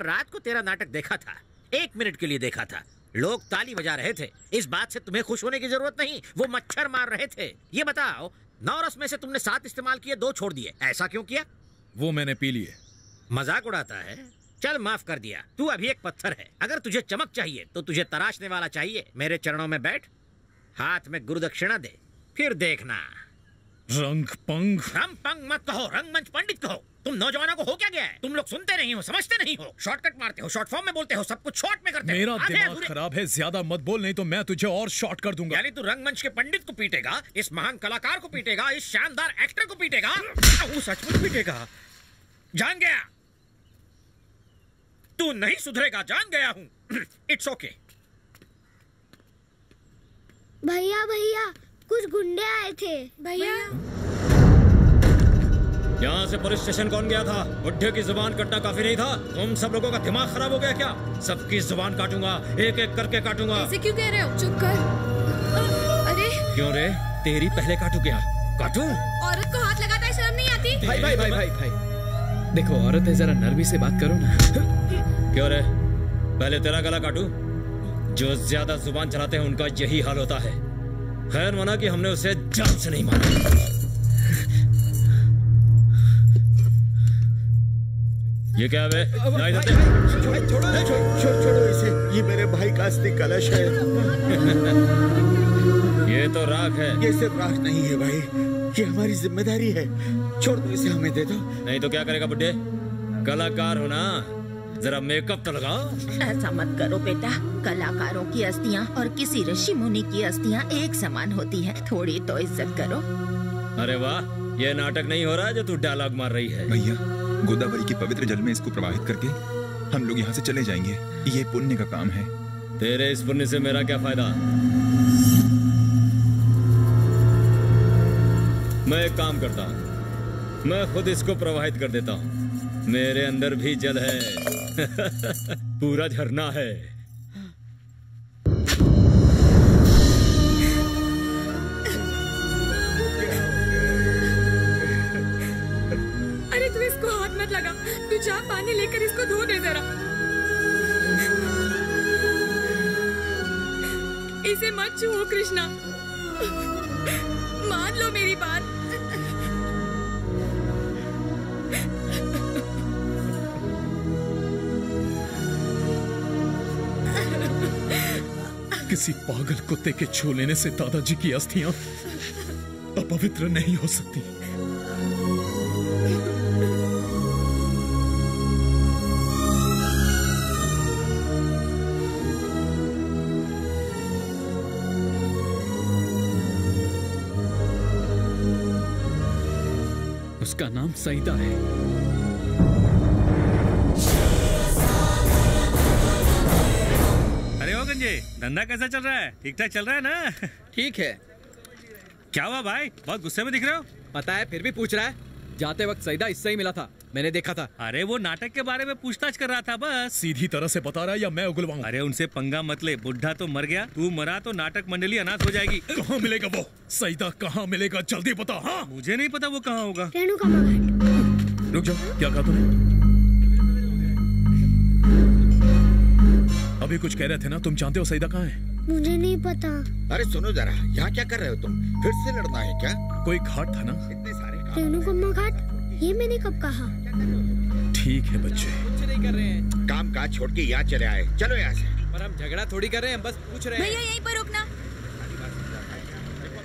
रात को तेरा नाटक देखा था, 1 मिनट के लिए देखा था। लोग ताली बजा रहे थे, इस बात से तुम्हें खुश होने की जरूरत नहीं। वो मच्छर मार रहे थे। ये बताओ, 9 रस में से तुमने 7 इस्तेमाल किए, 2 छोड़ दिए, ऐसा क्यों किया? वो मैंने पी लिए। मजाक उड़ाता है? चल माफ कर दिया, तू अभी एक पत्थर है। अगर तुझे चमक चाहिए तो तुझे तराशने वाला चाहिए। मेरे चरणों में बैठ, हाथ में गुरुदक्षिणा दे, फिर देखना। रंग पंग मत कहो, रंगमंच पंडित कहो। तुम नौजवानों को हो क्या गया है? तुम लोग सुनते नहीं हो, समझते नहीं हो, शॉर्टकट मारते हो, शॉर्ट फॉर्म में बोलते हो, सब कुछ शॉर्ट में करते हो। मेरा दिमाग खराब है, ज्यादा मत बोल, नहीं तो मैं तुझे और शॉर्ट कर दूंगा। यानी तू रंगमंच के पंडित को पीटेगा, इस महान कलाकार को पीटेगा, इस शानदार एक्टर को पीटेगा? वो सचमुच पीटेगा? जान गया, तू नहीं सुधरेगा, जान गया हूँ। It's okay. भैया भैया, कुछ गुंडे आए थे। भैया यहाँ से पुलिस स्टेशन कौन गया था? बुड्ढे की जुबान काटना काफी नहीं था? तुम सब लोगों का दिमाग खराब हो गया क्या? सबकी जुबान काटूंगा, एक एक करके काटूंगा। ऐसे क्यों कह रहे हो? चुप कर। अरे क्यों रे? तेरी पहले काटू क्या? काटू? औरत को हाथ लगाता है, शर्म नहीं आती? भाई भाई भाई भाई भाई, देखो औरत है, जरा नरमी से बात करो ना। क्यों रे? पहले तेरा गला काटू? जो ज्यादा जुबान चलाते हैं उनका यही हाल होता है। खैर माना कि हमने उसे जान से नहीं मारा। ये क्या है? छोड़ो इसे, ये मेरे भाई का अस्थि कलश है। ये तो राख है। ये सिर्फ राख नहीं है भाई, ये हमारी जिम्मेदारी है। छोड़ दो इसे, हमें दे दो। नहीं तो क्या करेगा बुड्ढे? कलाकार हो ना, जरा मेकअप तो लगाओ। ऐसा मत करो बेटा, कलाकारों की अस्थियां और किसी ऋषि मुनि की अस्थियां एक समान होती हैं। थोड़ी तो इज्जत करो। अरे वाह, ये नाटक नहीं हो रहा है जो तू डायलॉग मार रही है। भैया, गोदावरी के पवित्र जल में इसको प्रवाहित करके हम लोग यहाँ से चले जाएंगे। ये पुण्य का काम है। तेरे इस पुण्य से मेरा क्या फायदा? मैं एक काम करता हूँ, मैं खुद इसको प्रवाहित कर देता हूँ। मेरे अंदर भी जल है। पूरा झरना है। अरे तू इसको हाथ मत लगा, तू जा पानी लेकर इसको धो दे जरा। मत छुओ कृष्णा, मान लो मेरी बात। किसी पागल कुत्ते के छू लेने से दादाजी की अस्थियां अपवित्र नहीं हो सकती। उसका नाम सईदा है। अरे हो गंजे, धंधा कैसा चल रहा है? ठीक ठाक चल रहा है ना? ठीक है। क्या हुआ भाई, बहुत गुस्से में दिख रहे हो? पता है फिर भी पूछ रहा है? जाते वक्त सईदा इससे ही मिला था, मैंने देखा था। अरे वो नाटक के बारे में पूछताछ कर रहा था बस। सीधी तरह से बता रहा है या मैं उगलवाऊं? अरे उनसे पंगा मत ले, बुढ़ा तो मर गया, तू मरा तो नाटक मंडली अनाथ हो जाएगी। कहाँ मिलेगा वो सईदा, कहाँ मिलेगा? जल्दी बता। हाँ मुझे नहीं पता वो कहाँ होगा। रुक जाओ, क्या कहा तूने? अभी कुछ कह रहे थे ना, तुम जानते हो सईदा कहाँ है? मुझे नहीं पता। अरे सुनो जरा, यहाँ क्या कर रहे हो तुम? फिर से लड़ना है क्या? कोई घाट था ना? इतने सारे रेणुकम्मा घाट? ये मैंने कब कहा? ठीक है बच्चे, कुछ नहीं कर रहे हैं। काम काज छोड़ के यहाँ चले आए, चलो यहाँ से। पर हम झगड़ा थोड़ी कर रहे हैं, हम बस पूछ रहे हैं। भैया यहीं पर रुकना।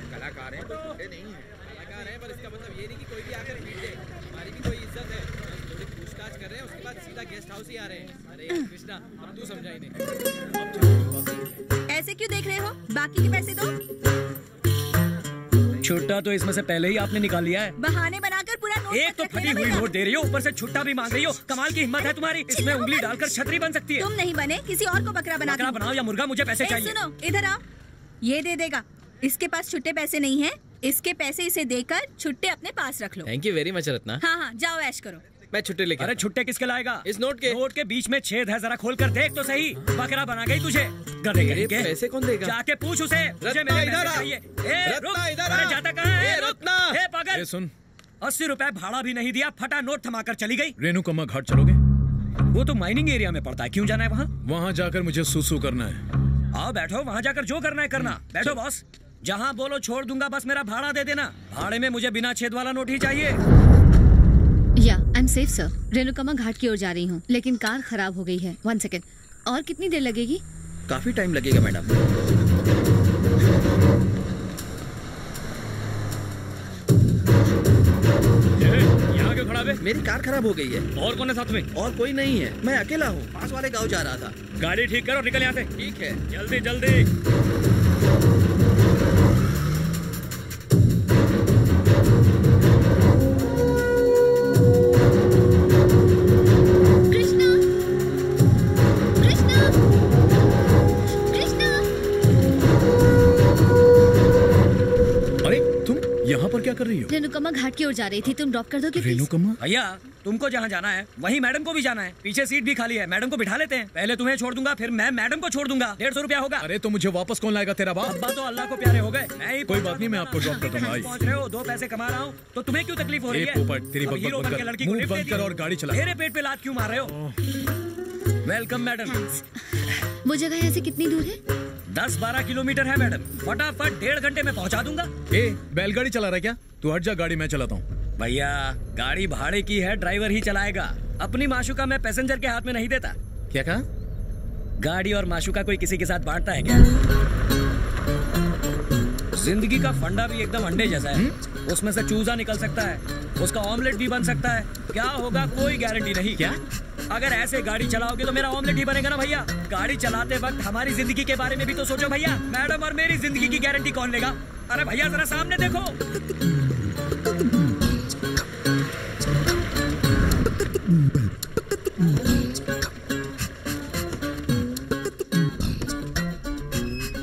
कलाकार हैं, कोई बूढ़े नहीं है। कलाकार हैं, पर इसका मतलब ये नहीं कि कोई भी आकर पीट दे। हमारी भी कोई इज्जत है। थोड़ी पूछताछ कर रहे हैं, उसके बाद सीधा गेस्ट हाउस ही आ रहे हैं। अरे यार कृष्णा, अब तू समझा इन्हें। ऐसे क्यों देख रहे हो? बाकी के पैसे दो। छुट्टा तो इसमें से पहले ही आपने निकाल लिया है। बहाने बनाकर पूरा नोट एक तो फटी हुई नोट दे रही हो, ऊपर से छुट्टा भी मांग रही हो। कमाल की हिम्मत है तुम्हारी। इसमें उंगली डालकर छतरी बन सकती है। तुम नहीं बने, किसी और को बकरा बना। बकरा बनाओ या मुर्गा, मुझे पैसे चाहिए। सुनो, इधर आओ। ये दे देगा। इसके पास छुट्टे पैसे नहीं है, इसके पैसे इसे देकर छुट्टे अपने पास रख लो। Thank you very much Ratna. हाँ हाँ, जाओ ऐश करो। मैं छुट्टे लेके। अरे छुट्टे किसके लाएगा? इस नोट के बीच में छेद है, जरा खोल कर देख तो सही। बकरा बना गई तुझे। गधे के पैसे कौन देगा? जाके पूछ उसे। मुझे मेरे पैसे चाहिए। अरे जाता कहाँ है? रत्ना, हे पागल, सुन, 80 रुपए भाड़ा भी नहीं दिया, फटा नोट थमाकर चली गई। रेणुकम्मा घाट चलोगे? वो तो माइनिंग एरिया में पड़ता है, क्यों जाना है वहाँ? वहाँ जाकर मुझे सुसु करना है। आओ बैठो, वहाँ जाकर जो करना है करना। बैठो बॉस, जहाँ बोलो छोड़ दूंगा, बस मेरा भाड़ा दे देना। भाड़े में मुझे बिना छेद वाला नोट ही चाहिए। या आई एम सेफ सर। रेणुकम्मा घाट की ओर जा रही हूँ, लेकिन कार खराब हो गई है। 1 सेकेंड। और कितनी देर लगेगी? काफी टाइम लगेगा मैडम। यहाँ क्यों खड़ा है? मेरी कार खराब हो गई है। और कौन है साथ में? और कोई नहीं है, मैं अकेला हूँ। पास वाले गांव जा रहा था। गाड़ी ठीक करो, निकल यहाँ से। ठीक है, जल्दी जल्दी। यहाँ पर क्या कर रही हो? रेणुकम्मा घाट की ओर जा रही थी, तुम ड्रॉप कर दोगे? रेणुकम्मा? भैया तुमको जहाँ जाना है वहीं मैडम को भी जाना है। पीछे सीट भी खाली है, मैडम को बिठा लेते हैं। पहले तुम्हें छोड़ दूंगा, फिर मैं मैडम को छोड़ दूंगा। 150 रुपया होगा। अरे तो मुझे वापस कौन लाएगा? तेरा बाप? अब्बा तो अल्लाह को प्यारे हो गए। कोई बात नहीं, मैं आपको ड्रॉप कर दूंगा। पहुँच रहे हो, 2 पैसे कमा रहा हूँ, तो तुम्हें क्यों तकलीफ हो रही है? तेरी लड़की बंद कर और गाड़ी चला। मेरे पेट पे लात क्यों मार रहे हो? Welcome madam. वो जगह यहाँ से कितनी दूर है? 10-12 किलोमीटर है मैडम। फटाफट 1.5 घंटे में पहुँचा दूंगा। बैलगाड़ी चला रहा है क्या? तू हट जा, गाड़ी मैं चलाता हूँ। भैया गाड़ी भाड़े की है, ड्राइवर ही चलाएगा। अपनी माशुका मैं पैसेंजर के हाथ में नहीं देता। क्या कहा? गाड़ी और माशुका कोई किसी के साथ बांटता है क्या? जिंदगी का फंडा भी एकदम अंडे जैसा है। उसमें से चूजा निकल सकता है, उसका ऑमलेट भी बन सकता है। क्या होगा कोई गारंटी नहीं। क्या अगर ऐसे गाड़ी चलाओगे तो मेरा ऑमलेट ही बनेगा ना भैया। गाड़ी चलाते वक्त हमारी जिंदगी के बारे में भी तो सोचो भैया। मैडम और मेरी जिंदगी की गारंटी कौन लेगा? अरे भैया जरा सामने देखो।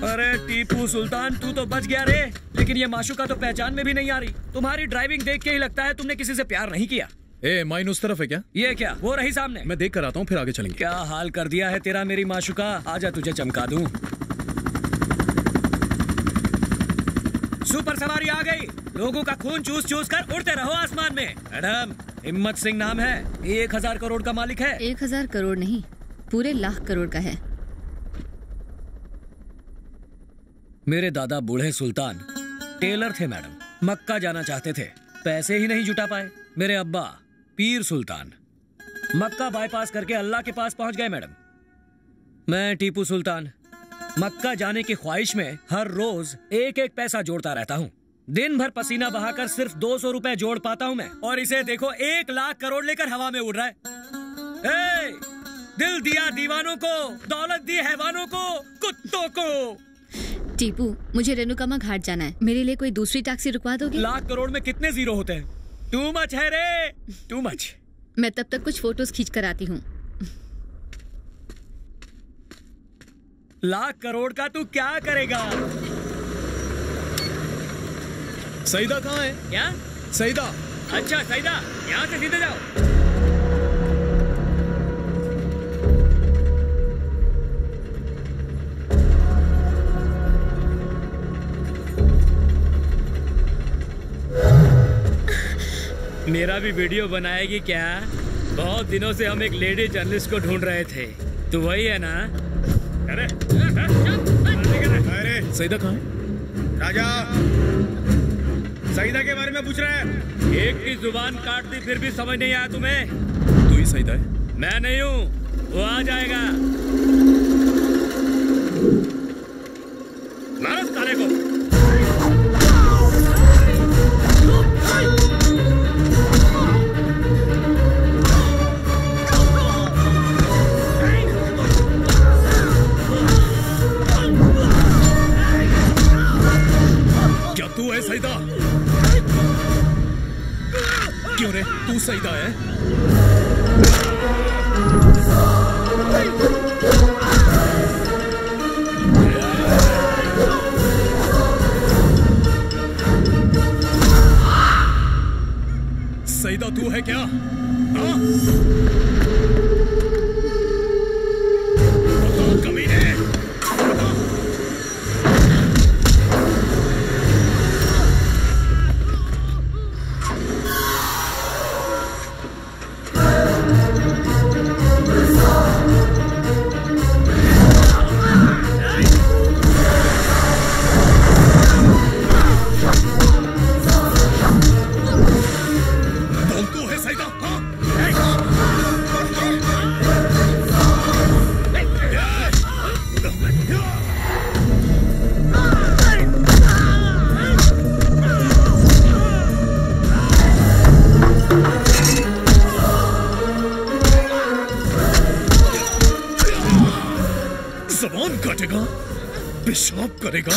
अरे टीपू सुल्तान, तू तो बच गया रे। लेकिन ये माशुका तो पहचान में भी नहीं आ रही। तुम्हारी ड्राइविंग देख के ही लगता है तुमने किसी से प्यार नहीं किया। माइन उस तरफ है क्या? ये क्या? वो रही सामने। मैं देख कर आता हूँ, फिर आगे चलेंगे। क्या हाल कर दिया है तेरा मेरी माशुका। आजा तुझे चमका दूं। सुपर सवारी आ गई। लोगों का खून चूस चूस कर उड़ते रहो आसमान में। मैडम हिम्मत सिंह नाम है, 1000 करोड़ का मालिक है। 1000 करोड़ नहीं, पूरे लाख करोड़ का है। मेरे दादा बूढ़े सुल्तान टेलर थे मैडम। मक्का जाना चाहते थे, पैसे ही नहीं जुटा पाए। मेरे अब्बा पीर सुल्तान मक्का बाईपास करके अल्लाह के पास पहुंच गए मैडम। मैं टीपू सुल्तान मक्का जाने की ख्वाहिश में हर रोज एक एक पैसा जोड़ता रहता हूँ। दिन भर पसीना बहाकर सिर्फ 200 रुपए जोड़ पाता हूँ मैं, और इसे देखो 1 लाख करोड़ लेकर हवा में उड़ रहा है। दिल दिया दीवानों को, दौलत दी हैवानों को, कुत्तों को। टीपू, मुझे रेणुकामा घाट जाना है, मेरे लिए कोई दूसरी टैक्सी रुकवा दोगे? 1 लाख करोड़ में कितने जीरो होते हैं? टू मच है रे, टू मच। मैं तब तक कुछ फोटोज खींच कर आती हूँ। 1 लाख करोड़ का तू क्या करेगा? सईदा कहाँ है? क्या? सईदा। अच्छा सईदा, यहाँ से सीधे जाओ। मेरा भी वीडियो बनाएगी क्या? बहुत दिनों से हम एक लेडी जर्नलिस्ट को ढूंढ रहे थे। तू वही है ना? अरे सईदा कहाँ है? राजा सईदा के बारे में पूछ रहा है। एक की जुबान काट दी फिर भी समझ नहीं आया तुम्हें? तू ही सईदा है? मैं नहीं हूँ, वो आ जाएगा। मारो साले को। क्या तू है सईदा? क्यों रे, तू सईदा है? सईदा तू है क्या? हाँ? कमीने! जबान काटेगा, पेशाब करेगा।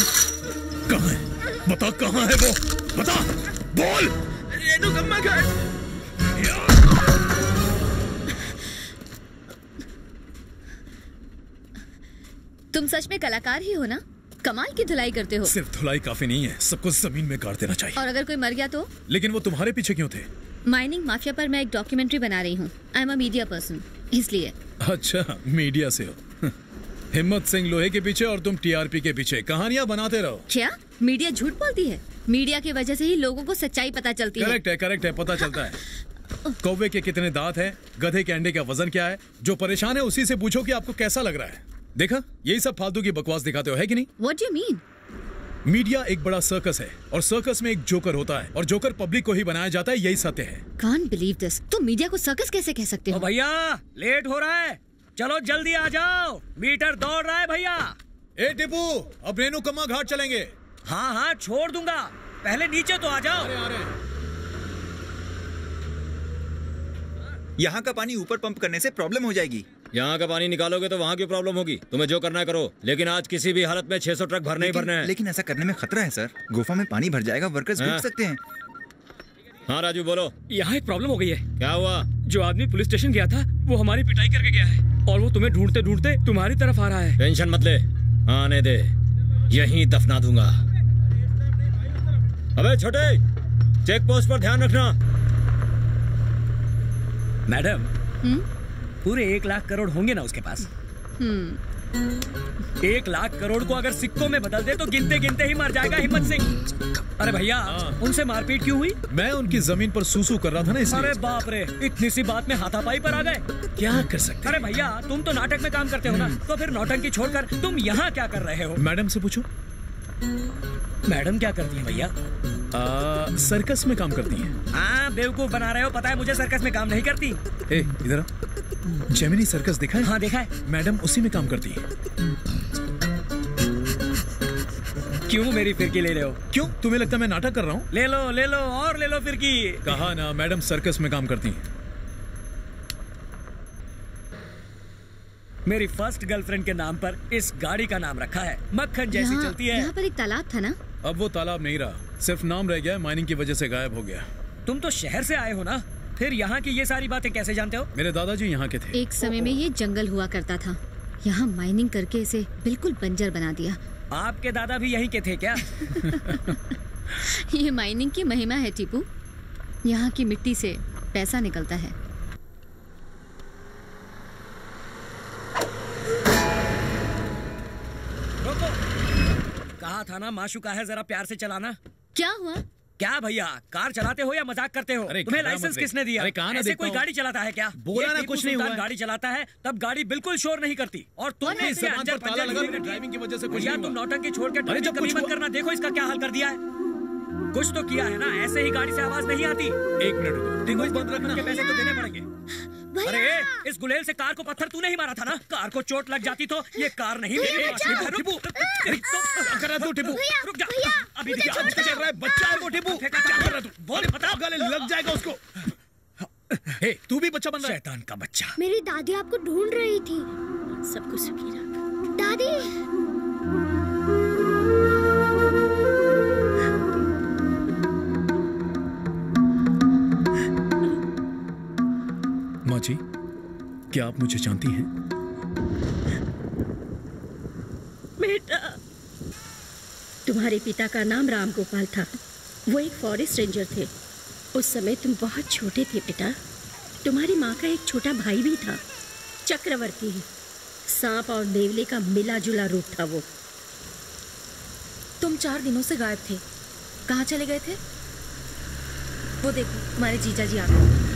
कहाँ है? बता कहाँ है वो? बता, बोल। रेणुकामा घाट। तुम सच में कलाकार ही हो ना? कमाल की धुलाई करते हो। सिर्फ धुलाई काफी नहीं है, सबको जमीन में गाड़ देना चाहिए। और अगर कोई मर गया तो? लेकिन वो तुम्हारे पीछे क्यों थे? माइनिंग माफिया पर मैं एक डॉक्यूमेंट्री बना रही हूँ। I am a media person, इसलिए। अच्छा, मीडिया से हो। हिम्मत सिंह लोहे के पीछे और तुम टीआरपी के पीछे कहानियां बनाते रहो। क्या मीडिया झूठ बोलती है? मीडिया की वजह से ही लोगों को सच्चाई पता चलती है। करेक्ट है, पता चलता है। कौवे के कितने दांत हैं, गधे के अंडे का वजन क्या है? जो परेशान है उसी से पूछो कि आपको कैसा लग रहा है। देखा, यही सब फालतू की बकवास दिखाते हो, है कि नहीं? What do you mean? Media एक बड़ा सर्कस है और सर्कस में एक जोकर होता है और जोकर पब्लिक को ही बनाया जाता है, यही सत्य है। Can't believe this. तुम मीडिया को सर्कस कैसे कह सकते हो? भैया लेट हो रहा है, चलो जल्दी आ जाओ, मीटर दौड़ रहा है भैया। ए टिपू, अब रेणुकामा घाट चलेंगे। हाँ छोड़ दूंगा, पहले नीचे तो आ जाओ। यहाँ का पानी ऊपर पंप करने से प्रॉब्लम हो जाएगी। यहाँ का पानी निकालोगे तो वहाँ की प्रॉब्लम होगी। तुम्हें जो करना है करो, लेकिन आज किसी भी हालत में 600 ट्रक भरने ही भरने हैं। लेकिन ऐसा करने में खतरा है सर, गुफा में पानी भर जाएगा, वर्कर्स डूब सकते हैं। हाँ राजू बोलो। यहाँ एक प्रॉब्लम हो गई है। क्या हुआ? जो आदमी पुलिस स्टेशन गया था वो हमारी पिटाई करके गया है और वो तुम्हें ढूंढते ढूंढते तुम्हारी तरफ आ रहा है। टेंशन मत ले, आने दे, यहीं दफना दूंगा। अबे छोटे, चेक पोस्ट पर ध्यान रखना। मैडम, पूरे 1 लाख करोड़ होंगे ना उसके पास? 1 लाख करोड़ को अगर सिक्कों में बदल दे तो गिनते गिनते ही मर जाएगा हिम्मत सिंह। अरे भैया, उनसे मारपीट क्यों हुई? मैं उनकी जमीन पर सूसू कर रहा था ना, इसलिए। अरे बाप रे, इतनी सी बात में हाथापाई पर आ गए। क्या कर सकते? अरे भैया, तुम तो नाटक में काम करते हो ना, तो फिर नौटंकी छोड़कर तुम यहाँ क्या कर रहे हो? मैडम से पूछो। मैडम क्या करती है भैया? सर्कस में काम करती हैं। हाँ, बेवकूफ बना रहे हो, पता है मुझे सर्कस में काम नहीं करती। ए, इधर आ। जेमिनी सर्कस देखा है? हाँ देखा है। मैडम उसी में काम करती है। क्यों मेरी फिरकी ले रहे हो? क्यों, तुम्हें लगता है मैं नाटक कर रहा हूँ? ले लो और ले लो फिरकी। कहा ना, मैडम सर्कस में काम करती हैं। मेरी फर्स्ट गर्लफ्रेंड के नाम पर इस गाड़ी का नाम रखा है, मक्खन जैसी चलती है। यहाँ पर एक तालाब था ना? अब वो तालाब नहीं रहा, सिर्फ नाम रह गया, माइनिंग की वजह से गायब हो गया। तुम तो शहर से आए हो ना, फिर यहाँ की ये सारी बातें कैसे जानते हो? मेरे दादाजी यहाँ के थे। एक समय में ये जंगल हुआ करता था, यहाँ माइनिंग करके इसे बिल्कुल बंजर बना दिया। आपके दादा भी यहीं के थे क्या? ये माइनिंग की महिमा है टीपू, यहाँ की मिट्टी से पैसा निकलता है। कहा था ना माशुका है, जरा प्यार से चलाना। क्या हुआ? क्या भैया, कार चलाते हो या मजाक करते हो? तुम्हें लाइसेंस किसने दिया? ऐसे कोई गाड़ी चलाता है क्या? बोला ना कुछ नहीं हुआ। गाड़ी चलाता है तब गाड़ी बिल्कुल शोर नहीं करती, और तुमने इसे अंदर पंजर लगा ड्राइविंग की वजह से कुछ या तुम नौटंकी छोड़ के ड्राइविंग कभी मत करना। देखो इसका क्या हाल कर दिया है। कुछ तो किया है ना, ऐसे ही गाड़ी से आवाज नहीं आती। एक मिनट रुको, देखो बंद रखने के पैसे तो देने पड़ेंगे। अरे इस गुलेल से कार को पत्थर तूने ही मारा था ना, कार को चोट लग जाती तो ये कार नहीं मेरी। रुक जा, अभी चल रहा है बच्चा को। टिपू बोल, बता, गले लग जाएगा उसको। हे, तू भी बच्चा बन रहा है? शैतान का बच्चा। मेरी दादी आपको ढूंढ रही थी। सबको सुखी रख। दादी, माँ जी, क्या आप मुझे जानती हैं? बेटा, तुम्हारे पिता का नाम राम गोपाल था, वो एक फॉरेस्ट रेंजर थे। उस समय तुम बहुत छोटे थे बेटा। तुम्हारी माँ का एक छोटा भाई भी था, चक्रवर्ती। सांप और नेवले का मिला जुला रूप था वो। तुम 4 दिनों से गायब थे, कहाँ चले गए थे? वो देखो, हमारे जीजा जी आ गए।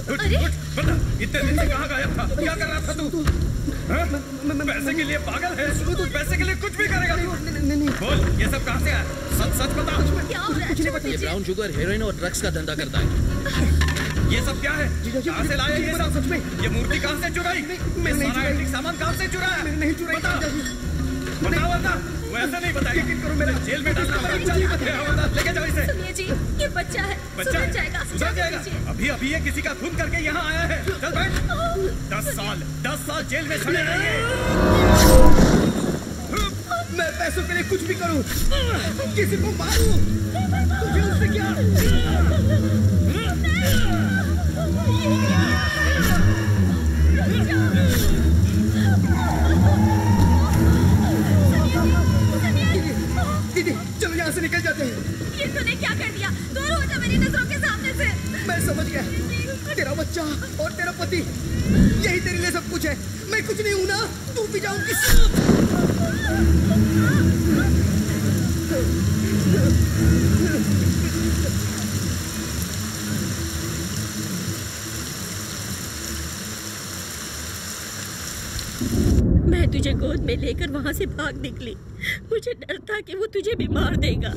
अरे बता, इतने दिन से कहाँ गायब था? क्या कर रहा था तू? पैसे के लिए पागल है? पैसे के लिए कुछ भी करेगा तू? बोल, ये सब कहाँ से आया? सच बता। ये ब्राउन शुगर, हेरोइन और ड्रग्स का धंधा करता है। ये सब क्या है? कहाँ से लाया ये सब? सच में ये मूर्ति कहाँ से चुराई? सारा एंटीक सामान कहाँ से चुराया? नहीं चुराई। बता, वो ऐसा नहीं बताएगा। मेरे जेल में डालना पड़ेगा। लेके जाओ इसे। सुनिए जी, ये बच्चा है, सुधर जाएगा। सुधर जाएगा? अभी ये किसी का खून करके यहाँ आया है। चल बैठ। 10 साल जेल में सड़े रहेंगे। मैं पैसों के लिए कुछ भी करूं, किसी को मारूं, तुझे उससे क्या? दीदी, चलो यहाँ से निकल जाते हैं। ये तूने क्या कर दिया? दूर हो जा मेरी नजरों के सामने से। मैं समझ गया, तेरा बच्चा और तेरा पति, यही तेरे लिए सब कुछ है। मैं कुछ नहीं हूं ना, तू भी जाऊंगी। मैं तुझे गोद में लेकर वहां से भाग निकली। मुझे डर था कि वो तुझे भी मार देगा।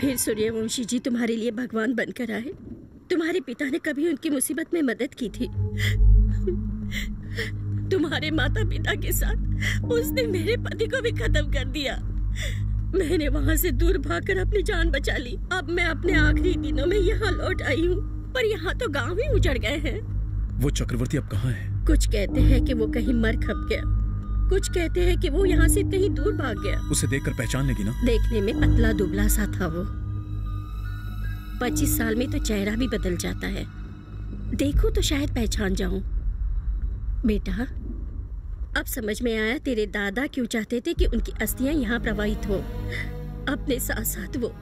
फिर सूर्यवंशी जी तुम्हारे लिए भगवान बनकर आए। तुम्हारे पिता ने कभी उनकी मुसीबत में मदद की थी। तुम्हारे माता पिता के साथ उसने मेरे पति को भी खत्म कर दिया। मैंने वहां से दूर भागकर अपनी जान बचा ली। अब मैं अपने आखिरी दिनों में यहाँ लौट आई हूँ, पर यहाँ तो गांव ही उजड़ गए हैं। वो चक्रवर्ती अब कहाँ है? कुछ कहते हैं कि वो कहीं मर खप गया, कुछ कहते हैं कि वो यहाँ से कहीं दूर भाग गया। उसे देखकर पहचान लेगी ना? देखने में पतला दुबला सा था वो। 25 साल में तो चेहरा भी बदल जाता है। देखो तो शायद पहचान जाऊं। बेटा, अब समझ में आया तेरे दादा क्यों चाहते थे कि उनकी अस्थियां यहाँ प्रवाहित हो। अपने साथ साथ वो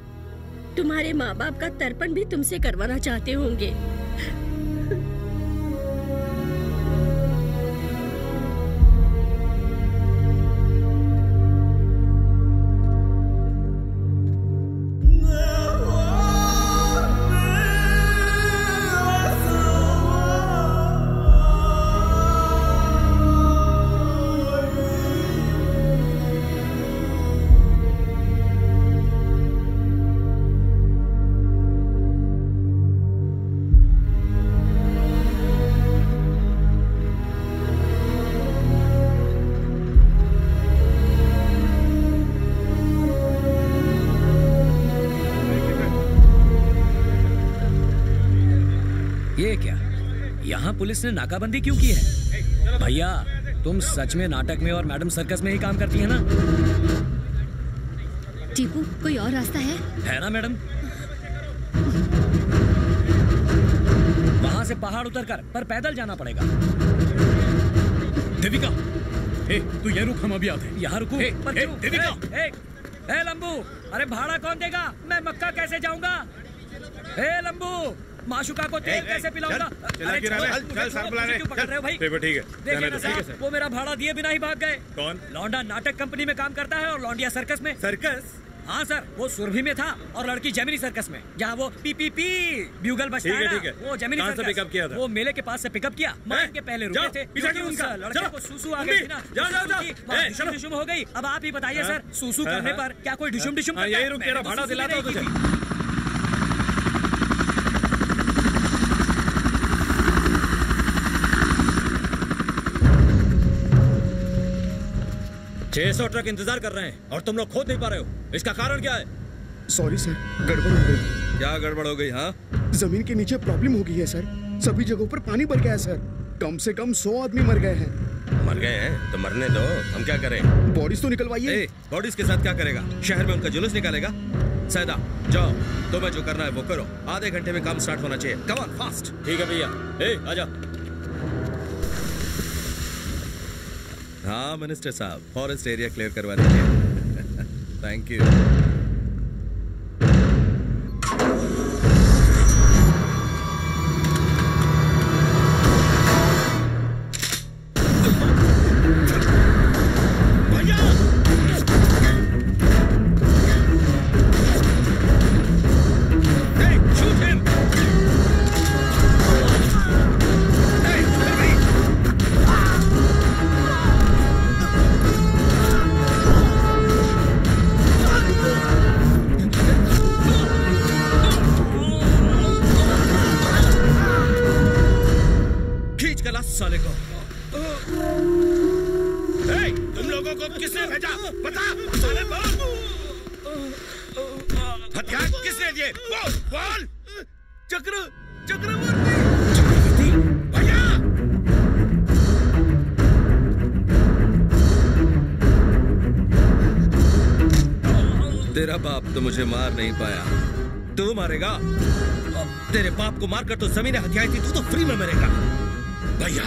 तुम्हारे माँ बाप का तर्पण भी तुमसे करवाना चाहते होंगे। पुलिस ने नाकाबंदी क्यों की है? भैया तुम सच में नाटक में और मैडम सर्कस में ही काम करती है ना? टीपू, कोई और रास्ता है ना मैडम? वहां से पहाड़ उतरकर पर पैदल जाना पड़ेगा। देविका, तू ये रुक, हम अभी आते हैं। यहाँ रुको। देविका, लंबू, अरे भाड़ा कौन देगा? मैं मक्का कैसे जाऊंगा? लंबू, माशुका को तेल कैसे पिलाऊंगा? चल क्यों पकड़ रहे हो भाई? ठीक है, देखिए ना साहब, वो मेरा भाड़ा दिए बिना ही भाग गए। कौन? लौंडा नाटक कंपनी में काम करता है और लौंडिया सर्कस में। सर्कस? हाँ सर, वो सुरभि में था और लड़की जेमिनी सर्कस में, जहाँ वो पी ब्यूगल बजता है ना, वो जेमिनी सर्कस। पिकअप किया था? वो मेले के पास से पिकअप किया। माइन के पहले रुके थे क्योंकि उनका लड़के को सुसु आ गई थी ना। डिशुम हो गई। अब आप ही बताइए सर, सुसु करने पर क्या कोई डिशुम करता है? यही रुक, तेरा भाड़ा दिलाता हूं तुझे। 600 ट्रक इंतजार कर रहे हैं और तुम लोग खोद नहीं पा रहे हो। इसका कारण क्या है? सॉरी सर, गड़बड़ हो गई। क्या गड़बड़ हो गई? हाँ, जमीन के नीचे प्रॉब्लम हो गई है सर। सभी जगहों पर पानी भर गया है सर। कम से कम 100 आदमी मर गए हैं। मर गए हैं तो मरने दो, हम क्या करें? बॉडीज तो निकलवाइए। बॉडीज के साथ क्या करेगा? शहर में उनका जुलूस निकालेगा? सैदा जाओ, तुम्हें जो करना है वो करो। आधे घंटे में काम स्टार्ट होना चाहिए। Come on fast. ठीक है भैया। आजा। हाँ मिनिस्टर साहब, फॉरेस्ट एरिया क्लियर करवा दीजिए। Thank you. साले को। तुम लोगों को किसने भेजा? बता साले, हथियार किसने दिए? बोल। चक्रवर्ती भैया। तेरा बाप तो मुझे मार नहीं पाया, तू मारेगा? तेरे बाप को मारकर तो जमीनें हथियाई थी, तू तो फ्री में मरेगा। भैया,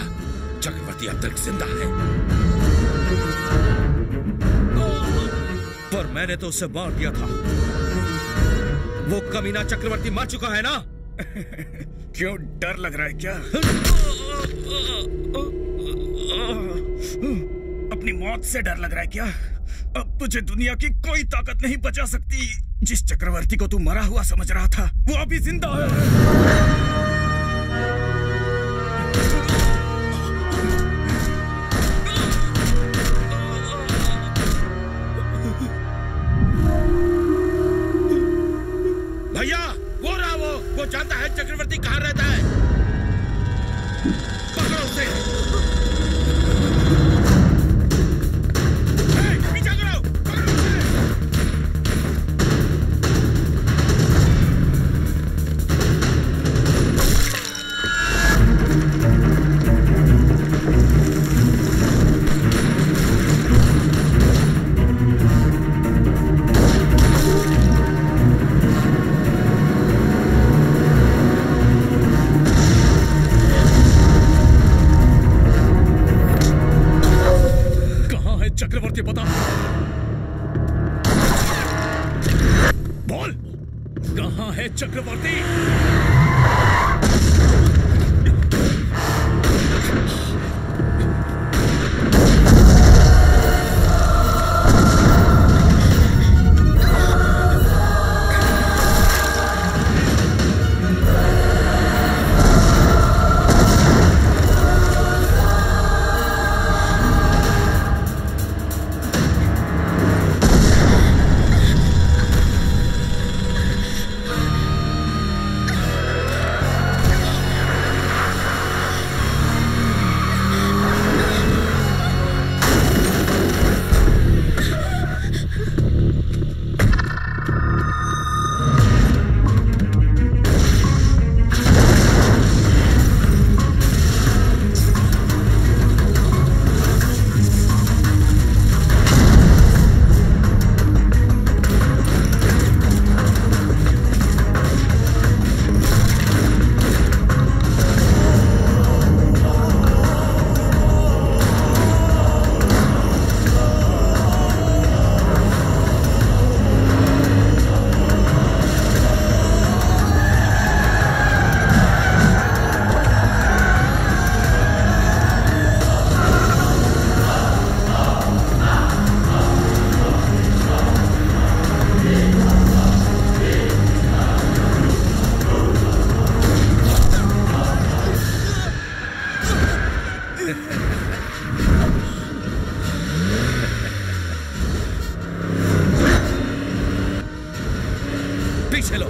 चक्रवर्ती अब तक जिंदा है, पर मैंने तो उसे मार दिया था। वो कमीना चक्रवर्ती मर चुका है ना? क्यों, डर लग रहा है क्या? अपनी मौत से डर लग रहा है क्या? अब तुझे दुनिया की कोई ताकत नहीं बचा सकती। जिस चक्रवर्ती को तू मरा हुआ समझ रहा था, वो अभी जिंदा है। भैया, वो रहा, वो जानता है चक्रवर्ती कहाँ रहता है। पकड़ो उसे। पीछा करो, पकड़ो उसे। चक्रवर्ती बता, बोल, कहाँ है चक्रवर्ती? पीछे लो।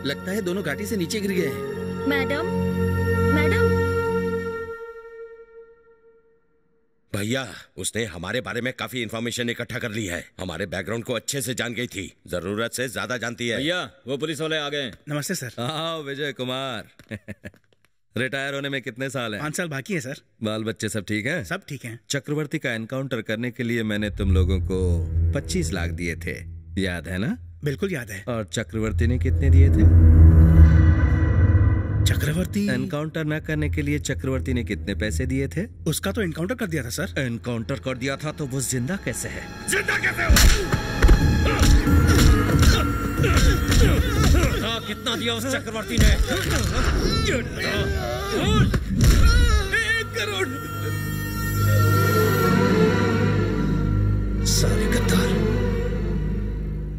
लगता है दोनों घाटी से नीचे गिर गए हैं। Madam, madam. भैया, उसने हमारे बारे में काफी इंफॉर्मेशन इकट्ठा कर ली है। हमारे बैकग्राउंड को अच्छे से जान गई थी, जरूरत से ज्यादा जानती है। भैया, वो पुलिस वाले आ गए। नमस्ते सर। हाँ, विजय कुमार। रिटायर होने में कितने साल हैं? 5 साल बाकी है सर। बाल बच्चे सब ठीक हैं? सब ठीक हैं। चक्रवर्ती का एनकाउंटर करने के लिए मैंने तुम लोगों को 25 लाख दिए थे, याद है ना? बिल्कुल याद है। और चक्रवर्ती ने कितने दिए थे? चक्रवर्ती एनकाउंटर न करने के लिए चक्रवर्ती ने कितने पैसे दिए थे? उसका तो एनकाउंटर कर दिया था सर। एनकाउंटर कर दिया था तो वो जिंदा कैसे है? जिंदा कैसे हो? कितना दिया उस चक्रवर्ती ने? 1 करोड़। साले गद्दार।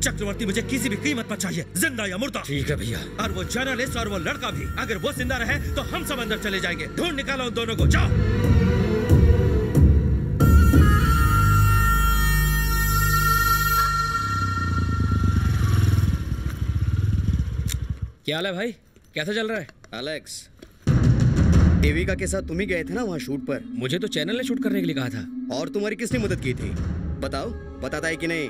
चक्रवर्ती मुझे किसी भी कीमत पर चाहिए, जिंदा या मुर्दा। ठीक है भैया। और वो जर्नलिस्ट और वो लड़का भी, अगर वो जिंदा रहे तो हम सब अंदर चले जाएंगे। ढूंढ निकालो उन दोनों को, जाओ। क्या हाल है भाई, कैसा चल रहा है? एलेक्स, देविका के साथ तुम ही गए थे ना वहाँ शूट पर? मुझे तो चैनल ने शूट करने के लिए कहा था। और तुम्हारी किसने मदद की थी? बताओ, बताता है कि नहीं?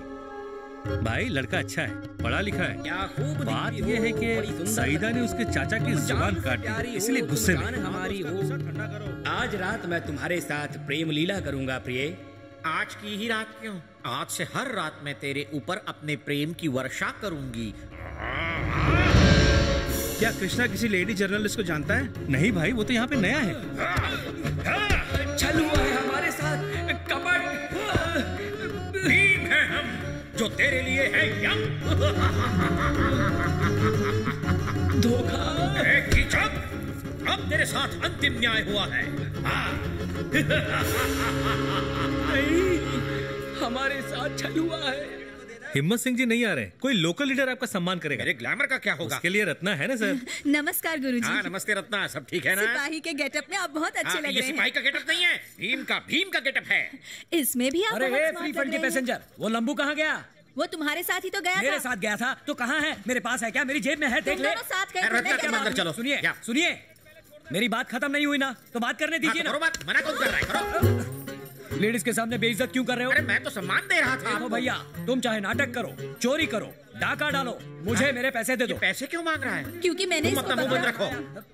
भाई लड़का अच्छा है, पढ़ा लिखा है। क्या खूब बात यह है कि सईदा ने उसके चाचा की जुबान काट दी, इसलिए गुस्से में। हमारी हो। आज रात मैं तुम्हारे साथ प्रेम लीला करूंगा प्रिय। आज की ही रात क्यों? आज से हर रात मैं तेरे ऊपर अपने प्रेम की वर्षा करूंगी। क्या कृष्णा किसी लेडी जर्नलिस्ट को जानता है? नहीं भाई, वो तो यहाँ पे नया है। चल हुआ है हमारे साथ कपट। भीम है हम, जो तेरे लिए है यम। धोखा। अब तेरे साथ अंतिम न्याय हुआ है। नहीं, हमारे साथ छल हुआ है। हिम्मत सिंह जी नहीं आ रहे, कोई लोकल लीडर आपका सम्मान करेगा। मेरे ग्लैमर का क्या होगा? उसके लिए रत्ना है ना सर। नमस्कार गुरुजी। हाँ नमस्ते रत्ना, सब ठीक है ना? सिपाही के गेटअप में आप बहुत अच्छे लग रहे हैं। ये सिपाही का गेटअप नहीं है, भीम का गेटअप है। इसमें भी आप बहुत स्मार्ट फ्री लग फंड के रहे हैं। पैसेंजर, वो लंबू कहाँ गया? वो तुम्हारे साथ ही तो गया मेरे था। साथ गया था तो कहाँ है? मेरे पास है क्या? मेरी जेब में है, देख तुम ले। दोनों साथ गए थे, मैं क्या अंदर चलो। सुनिए, सुनिए, मेरी बात खत्म नहीं हुई ना, तो बात करने दीजिए ना। बात मना कौन कर रहा है? करो। लेडीज के सामने बेइज्जत क्यों कर रहे हो? अरे मैं तो सम्मान दे रहा था। देखो भैया, तुम चाहे नाटक करो, चोरी करो, डाका डालो, मुझे मेरे पैसे दे दो। पैसे क्यों मांग रहा है? क्योंकि मैंने तुम इसको अपना मुंह बंद पकड़ा। रखो।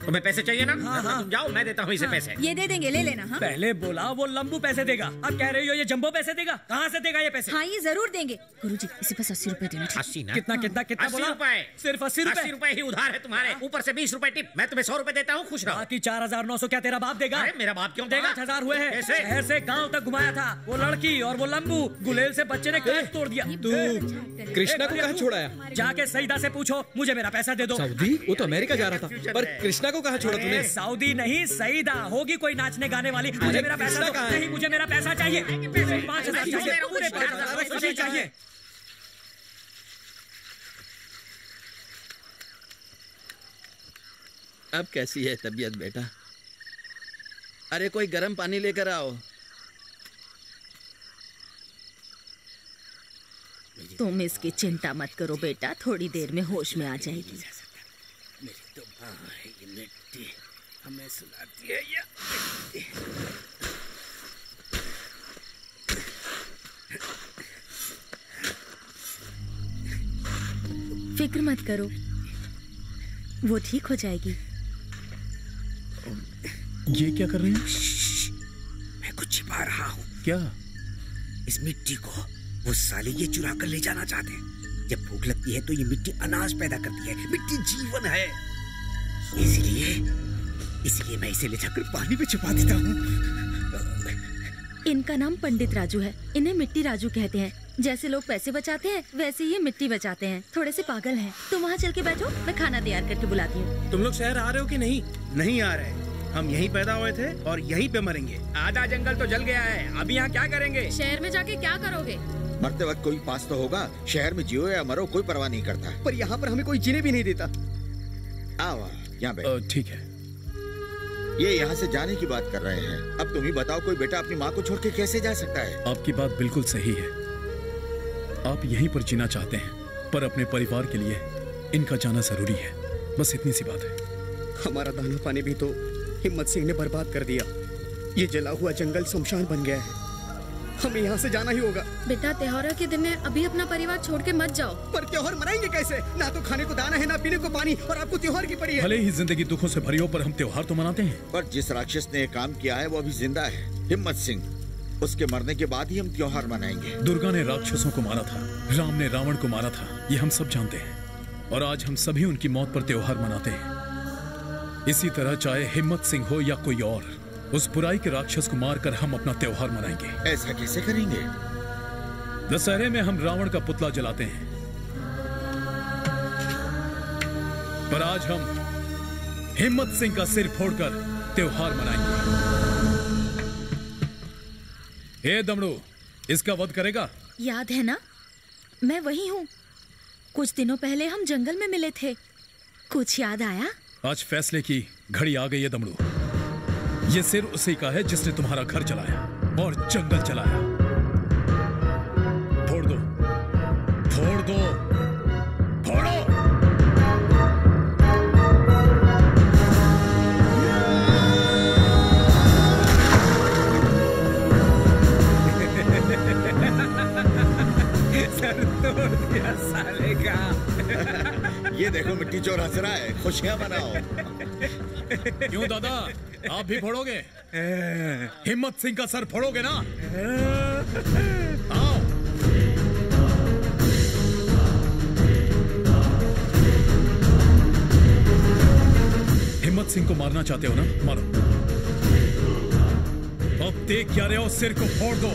तुम्हें पैसे चाहिए ना? हाँ। तुम जाओ, मैं देता हूँ इसे पैसे। ये दे देंगे, ले लेना। हाँ? पहले बोला वो लंबू पैसे देगा, अब कह रही हो ये जंबो पैसे देगा। कहाँ से देगा ये पैसे? हाँ ये जरूर देंगे। गुरुजी, इसी पास 80 रुपए देना। 80 ना? कितना कितना कितना 80 बोला? रुपए। सिर्फ 80 रुपए? 80 रुपए ही उधार है तुम्हारे, ऊपर से 20 रुपए टिप। मैं तुम्हें 100 रुपए देता हूँ, खुश रहो। बाकी 4900 क्या तेरा बाप देगा? अरे मेरा बाप क्यों देगा? 5000 हुए हैं। कैसे? शहर से गांव तक घुमाया था, वो लड़की और वो लंबू। गुलेल से बच्चे ने काट तोड़ दिया। तू कृष्णा को कहाँ छोड़ाया? जाके सईदा से पूछो, मुझे मेरा पैसा दे दो। सऊदी? वो तो अमेरिका जा रहा था, पर कृष्णा को कहाँ छोड़ा तूने? सऊदी नहीं, सईदा होगी कोई नाचने गाने वाली। मुझे मेरा पैसा दो। नहीं, मुझे मेरा पैसा चाहिए। 5000 चाहिए, पूरे 5000 चाहिए। अब कैसी है तबीयत बेटा? अरे कोई गर्म पानी लेकर आओ। तुम इसकी चिंता मत करो बेटा, थोड़ी देर में होश में आ जाएगी। मेरी तो माँ है ये मिट्टी, हमें सुलाती है ये। फिक्र मत करो, वो ठीक हो जाएगी। ये क्या कर रहे हैं? मैं कुछ छिपा रहा हूँ। क्या? इस मिट्टी को वो साले ये चुरा कर ले जाना चाहते हैं। जब भूख लगती है तो ये मिट्टी अनाज पैदा करती है। मिट्टी जीवन है, इसलिए इसलिए मैं इसे ले जाकर पानी में छुपा देता हूँ। इनका नाम पंडित राजू है, इन्हें मिट्टी राजू कहते हैं। जैसे लोग पैसे बचाते हैं वैसे ये मिट्टी बचाते हैं। थोड़े से पागल हैं। तुम वहाँ चल के बैठो, मैं खाना तैयार करके बुलाती हूँ। तुम लोग शहर आ रहे हो कि नहीं? नहीं आ रहे, हम यहीं पैदा हुए थे और यहीं पे मरेंगे। आधा जंगल तो जल गया है, अभी यहाँ क्या करेंगे? शहर में जाके क्या करोगे? मरते वक्त कोई पास तो होगा। शहर में जियो या मरो कोई परवाह नहीं करता। पर यहाँ पर हमें कोई जीने भी नहीं देता। आओ यहाँ बैठ। ठीक है। ये यहाँ से जाने की बात कर रहे हैं। अब तुम ही बताओ, कोई बेटा अपनी माँ को छोड़ के कैसे जा सकता है? आपकी बात बिल्कुल सही है। आप यहीं पर जीना चाहते हैं, पर अपने परिवार के लिए इनका जाना जरूरी है। बस इतनी सी बात है। हमारा दाना पानी भी तो हिम्मत सिंह ने बर्बाद कर दिया। ये जला हुआ जंगल शमशान बन गया है। हमें यहाँ से जाना ही होगा। बेटा, त्योहारों के दिन है, अभी अपना परिवार छोड़ के मत जाओ। पर त्योहार मनाएंगे कैसे? ना तो खाने को दाना है, ना पीने को पानी, और आपको त्योहार की पड़ी है। भले ही जिंदगी दुखों से भरी हो, पर हम त्योहार तो मनाते हैं। पर जिस राक्षस ने ये काम किया है वो अभी जिंदा है, हिम्मत सिंह। उसके मरने के बाद ही हम त्योहार मनाएंगे। दुर्गा ने राक्षसों को मारा था, राम ने रावण को मारा था, ये हम सब जानते हैं। और आज हम सभी उनकी मौत पर त्योहार मनाते हैं। इसी तरह चाहे हिम्मत सिंह हो या कोई और, उस बुराई के राक्षस को मारकर हम अपना त्योहार मनाएंगे। ऐसा कैसे करेंगे? दशहरे में हम रावण का पुतला जलाते हैं, पर आज हम हिम्मत सिंह का सिर फोड़कर त्योहार मनाएंगे। हे दमड़ू, इसका वध करेगा? याद है ना, मैं वही हूँ। कुछ दिनों पहले हम जंगल में मिले थे, कुछ याद आया? आज फैसले की घड़ी आ गई है दमड़ू। ये सिर उसी का है जिसने तुम्हारा घर जलाया और जंगल जलाया। फोड़ दो, फोड़ दो, फोड़ो। सर तोड़ दिया साले का। ये देखो मिट्टी चोर हंस रहा है, खुशियां मनाओ। क्यों दादा, आप भी फोड़ोगे? हिम्मत सिंह का सर फोड़ोगे ना? आओ। हिम्मत सिंह को मारना चाहते हो ना? मारो। अब देख क्या रहे हो, सिर को फोड़ दो।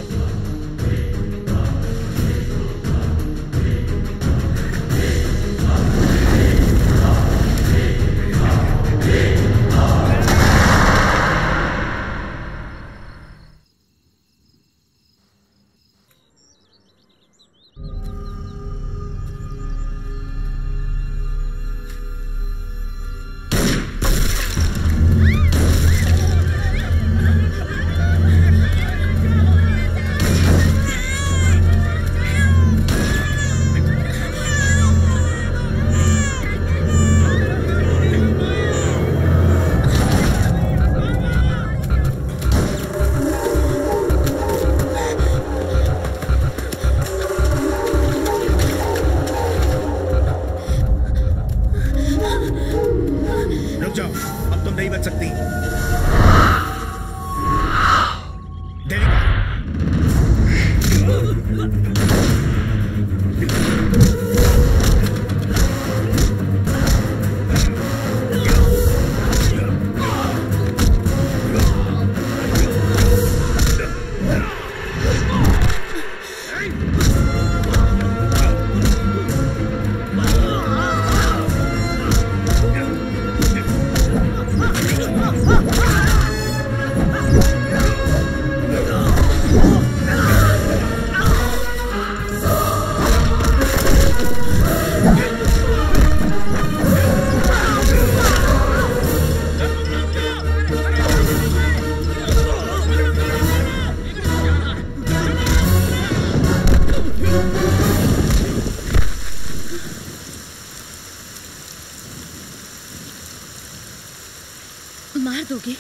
मार दोगे?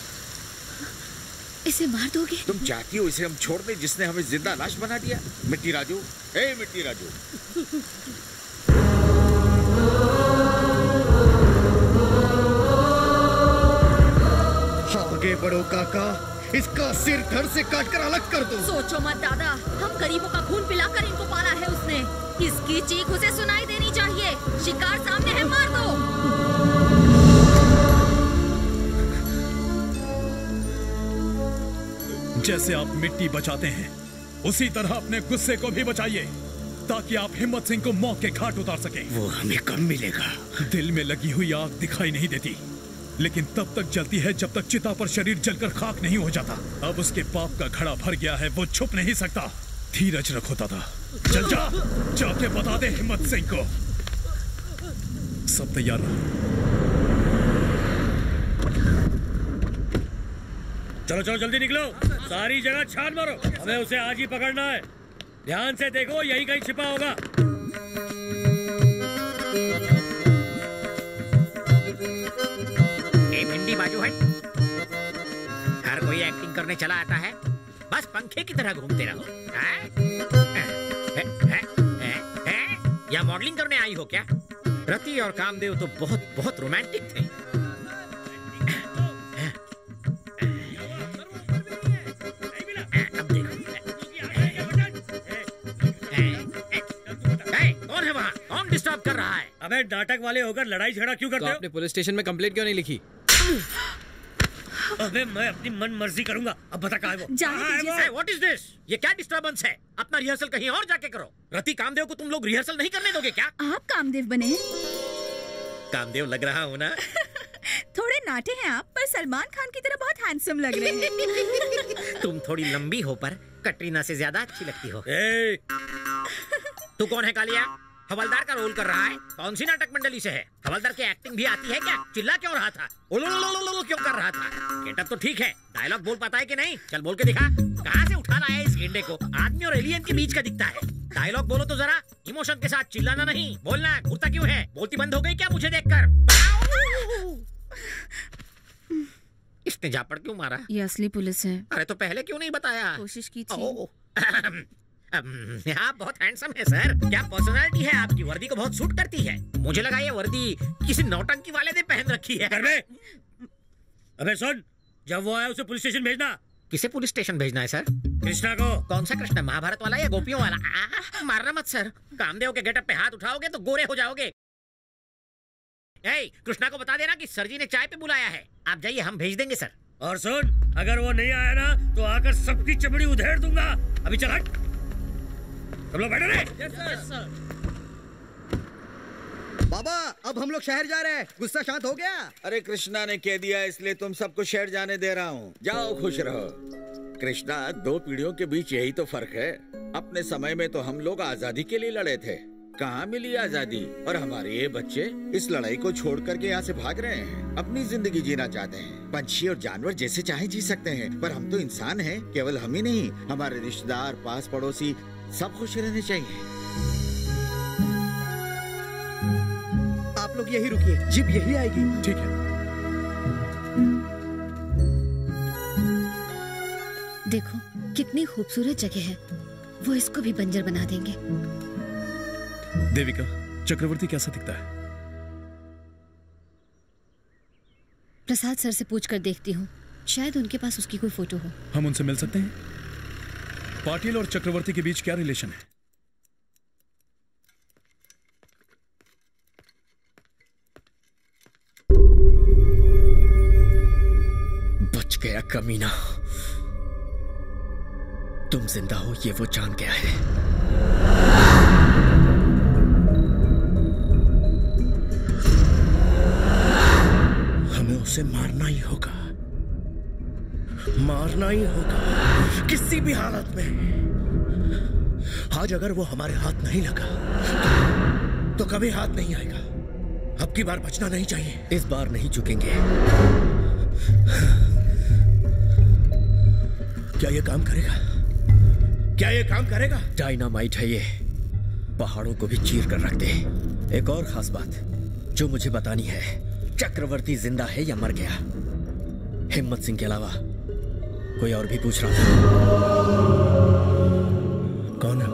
इसे मार दोगे? तुम चाहती हो इसे हम छोड़ दें जिसने हमें जिंदा लाश बना दिया? मिट्टी राजू, ए मिट्टी राजू। आगे बढ़ो काका, इसका सिर धड़ से काटकर अलग कर दो। सोचो मत दादा, हम गरीबों का खून पिलाकर इनको पाला है उसने। इसकी चीख उसे सुनाई देनी चाहिए। शिकार सामने है, मार दो। जैसे आप मिट्टी बचाते हैं उसी तरह अपने गुस्से को भी बचाइए, ताकि आप हिम्मत सिंह को मौत के घाट उतार सकें। वो हमें कब मिलेगा? दिल में लगी हुई आग दिखाई नहीं देती, लेकिन तब तक जलती है जब तक चिता पर शरीर जलकर खाक नहीं हो जाता। अब उसके पाप का घड़ा भर गया है, वो छुप नहीं सकता। धीरज रखो दादा, चल जा, जाके बता दे हिम्मत सिंह को। सब तैयार रहो। चलो चलो जल्दी निकलो, सारी जगह छान मारो, हमें उसे आज ही पकड़ना है। ध्यान से देखो, यही कहीं छिपा होगा। ए भिंडी बाजू है, हर कोई एक्टिंग करने चला आता है, बस पंखे की तरह घूमते रहो। या मॉडलिंग करने आई हो क्या? रति और कामदेव तो बहुत बहुत रोमांटिक थे। कौन है वहाँ? कौन डिस्टर्ब कर रहा है? अबे नाटक वाले होकर लड़ाई झगड़ा क्यों करते हो? आपने पुलिस स्टेशन में कंप्लेंट क्यों नहीं लिखी? अबे मैं अपनी मन मर्जी करूंगा। अब बता कहाँ है वो? What is this? ये क्या डिस्टर्बेंस है? अपना रिहर्सल कहीं और जाके करो। रति कामदेव को तुम लोग रिहर्सल नहीं करने दोगे क्या? आप कामदेव बने? कामदेव लग रहा हूँ ना? थोड़े नाटे हैं आप, पर सलमान खान की तरह बहुत हैंडसम लग रहे हैं। तुम थोड़ी लंबी हो पर कटरीना से ज्यादा अच्छी लगती हो। तू कौन है कालिया? हवलदार का रोल कर रहा है? कौन सी नाटक मंडली से है? हवलदार की एक्टिंग भी आती है क्या? चिल्ला क्यों रहा था? ओलो क्यों कर रहा था? गेटअप तो ठीक है, डायलॉग बोल पाता है कि नहीं? चल बोल के दिखा। कहाँ से उठा लाया है इस गेंडे को? आदमी और एलियन के बीच का दिखता है। डायलॉग बोलो तो जरा, इमोशन के साथ, चिल्लाना नहीं। बोलना, घुरता क्यों है? बोलती बंद हो गई क्या मुझे देखकर? इसने झापड़ क्यों मारा? ये असली पुलिस है। अरे तो पहले क्यों नहीं बताया? कोशिश की थी। आप बहुत हैंडसम है सर। क्या पर्सनालिटी है आपकी? वर्दी को बहुत सूट करती है। मुझे लगा ये वर्दी किसी नौटंकी वाले ने पहन रखी है। अबे सुन, जब वो आया उसे पुलिस स्टेशन भेजना। किसे पुलिस स्टेशन भेजना है सर? कृष्णा को। कौन सा कृष्णा? महाभारत वाला या गोपियों वाला? मारना मत सर, कामदेव के गेटअप पे हाथ उठाओगे तो गोरे हो जाओगे। कृष्णा को बता देना कि सर जी ने चाय पे बुलाया है। आप जाइए, हम भेज देंगे सर। और सुन, अगर वो नहीं आया ना तो आकर सबकी चमड़ी उधेड़ दूंगा। अभी चल हट। सब लोग बैठे रहे। Yes sir. बाबा, अब हम लोग शहर जा रहे हैं। गुस्सा शांत हो गया? अरे कृष्णा ने कह दिया इसलिए तुम सबको शहर जाने दे रहा हूँ। जाओ, खुश रहो। कृष्णा, 2 पीढ़ियों के बीच यही तो फर्क है। अपने समय में तो हम लोग आजादी के लिए लड़े थे, कहाँ मिली आजादी? और हमारे ये बच्चे इस लड़ाई को छोड़ करके यहाँ से भाग रहे हैं, अपनी जिंदगी जीना चाहते हैं। पंछी और जानवर जैसे चाहे जी सकते हैं, पर हम तो इंसान हैं। केवल हम ही नहीं, हमारे रिश्तेदार, पास पड़ोसी सब खुश रहने चाहिए। आप लोग यही रुकिए, जीप यही आएगी। ठीक है। देखो कितनी खूबसूरत जगह है, वो इसको भी बंजर बना देंगे। देविका, चक्रवर्ती कैसा दिखता है? प्रसाद सर से पूछकर देखती हूँ, शायद उनके पास उसकी कोई फोटो हो। हम उनसे मिल सकते हैं? पाटिल और चक्रवर्ती के बीच क्या रिलेशन है? बच गया कमीना। तुम जिंदा हो ये वो जान गया है। हमें उसे मारना ही होगा, मारना ही होगा किसी भी हालत में। आज अगर वो हमारे हाथ नहीं लगा तो कभी हाथ नहीं आएगा। अब की बार बचना नहीं चाहिए। इस बार नहीं झुकेंगे। क्या ये काम करेगा? क्या ये काम करेगा? डायनामाइट है ये, पहाड़ों को भी चीर कर रख दे। एक और खास बात जो मुझे बतानी है, चक्रवर्ती जिंदा है या मर गया? हिम्मत सिंह के अलावा कोई और भी पूछ रहा था। कौन है?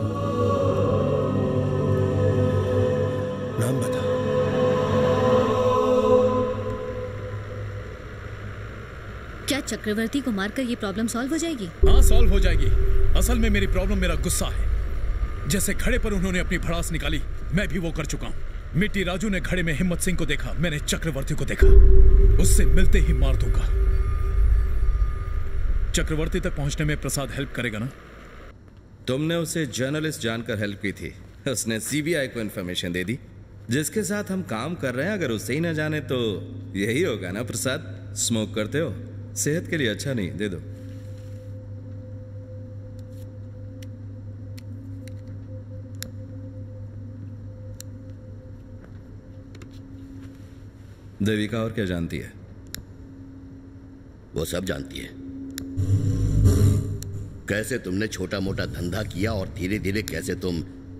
नाम बता। क्या चक्रवर्ती को मारकर ये प्रॉब्लम सॉल्व हो जाएगी? हाँ, सॉल्व हो जाएगी। असल में मेरी प्रॉब्लम मेरा गुस्सा है। जैसे घड़े पर उन्होंने अपनी भड़ास निकाली, मैं भी वो कर चुका हूँ। मिट्टी राजू ने घड़े में हिम्मत सिंह को देखा, मैंने चक्रवर्ती को देखा। उससे मिलते ही मार दूंगा। चक्रवर्ती तक पहुंचने में प्रसाद हेल्प करेगा ना? तुमने उसे जर्नलिस्ट जानकर हेल्प की थी, उसने सीबीआई को इन्फॉर्मेशन दे दी। जिसके साथ हम काम कर रहे हैं अगर उसे ही न जाने तो यही होगा ना प्रसाद। स्मोक करते हो, सेहत के लिए अच्छा नहीं, दे दो। देविका और क्या जानती है? वो सब जानती है। कैसे तुमने छोटा मोटा धंधा किया और धीरे धीरे कैसे तुम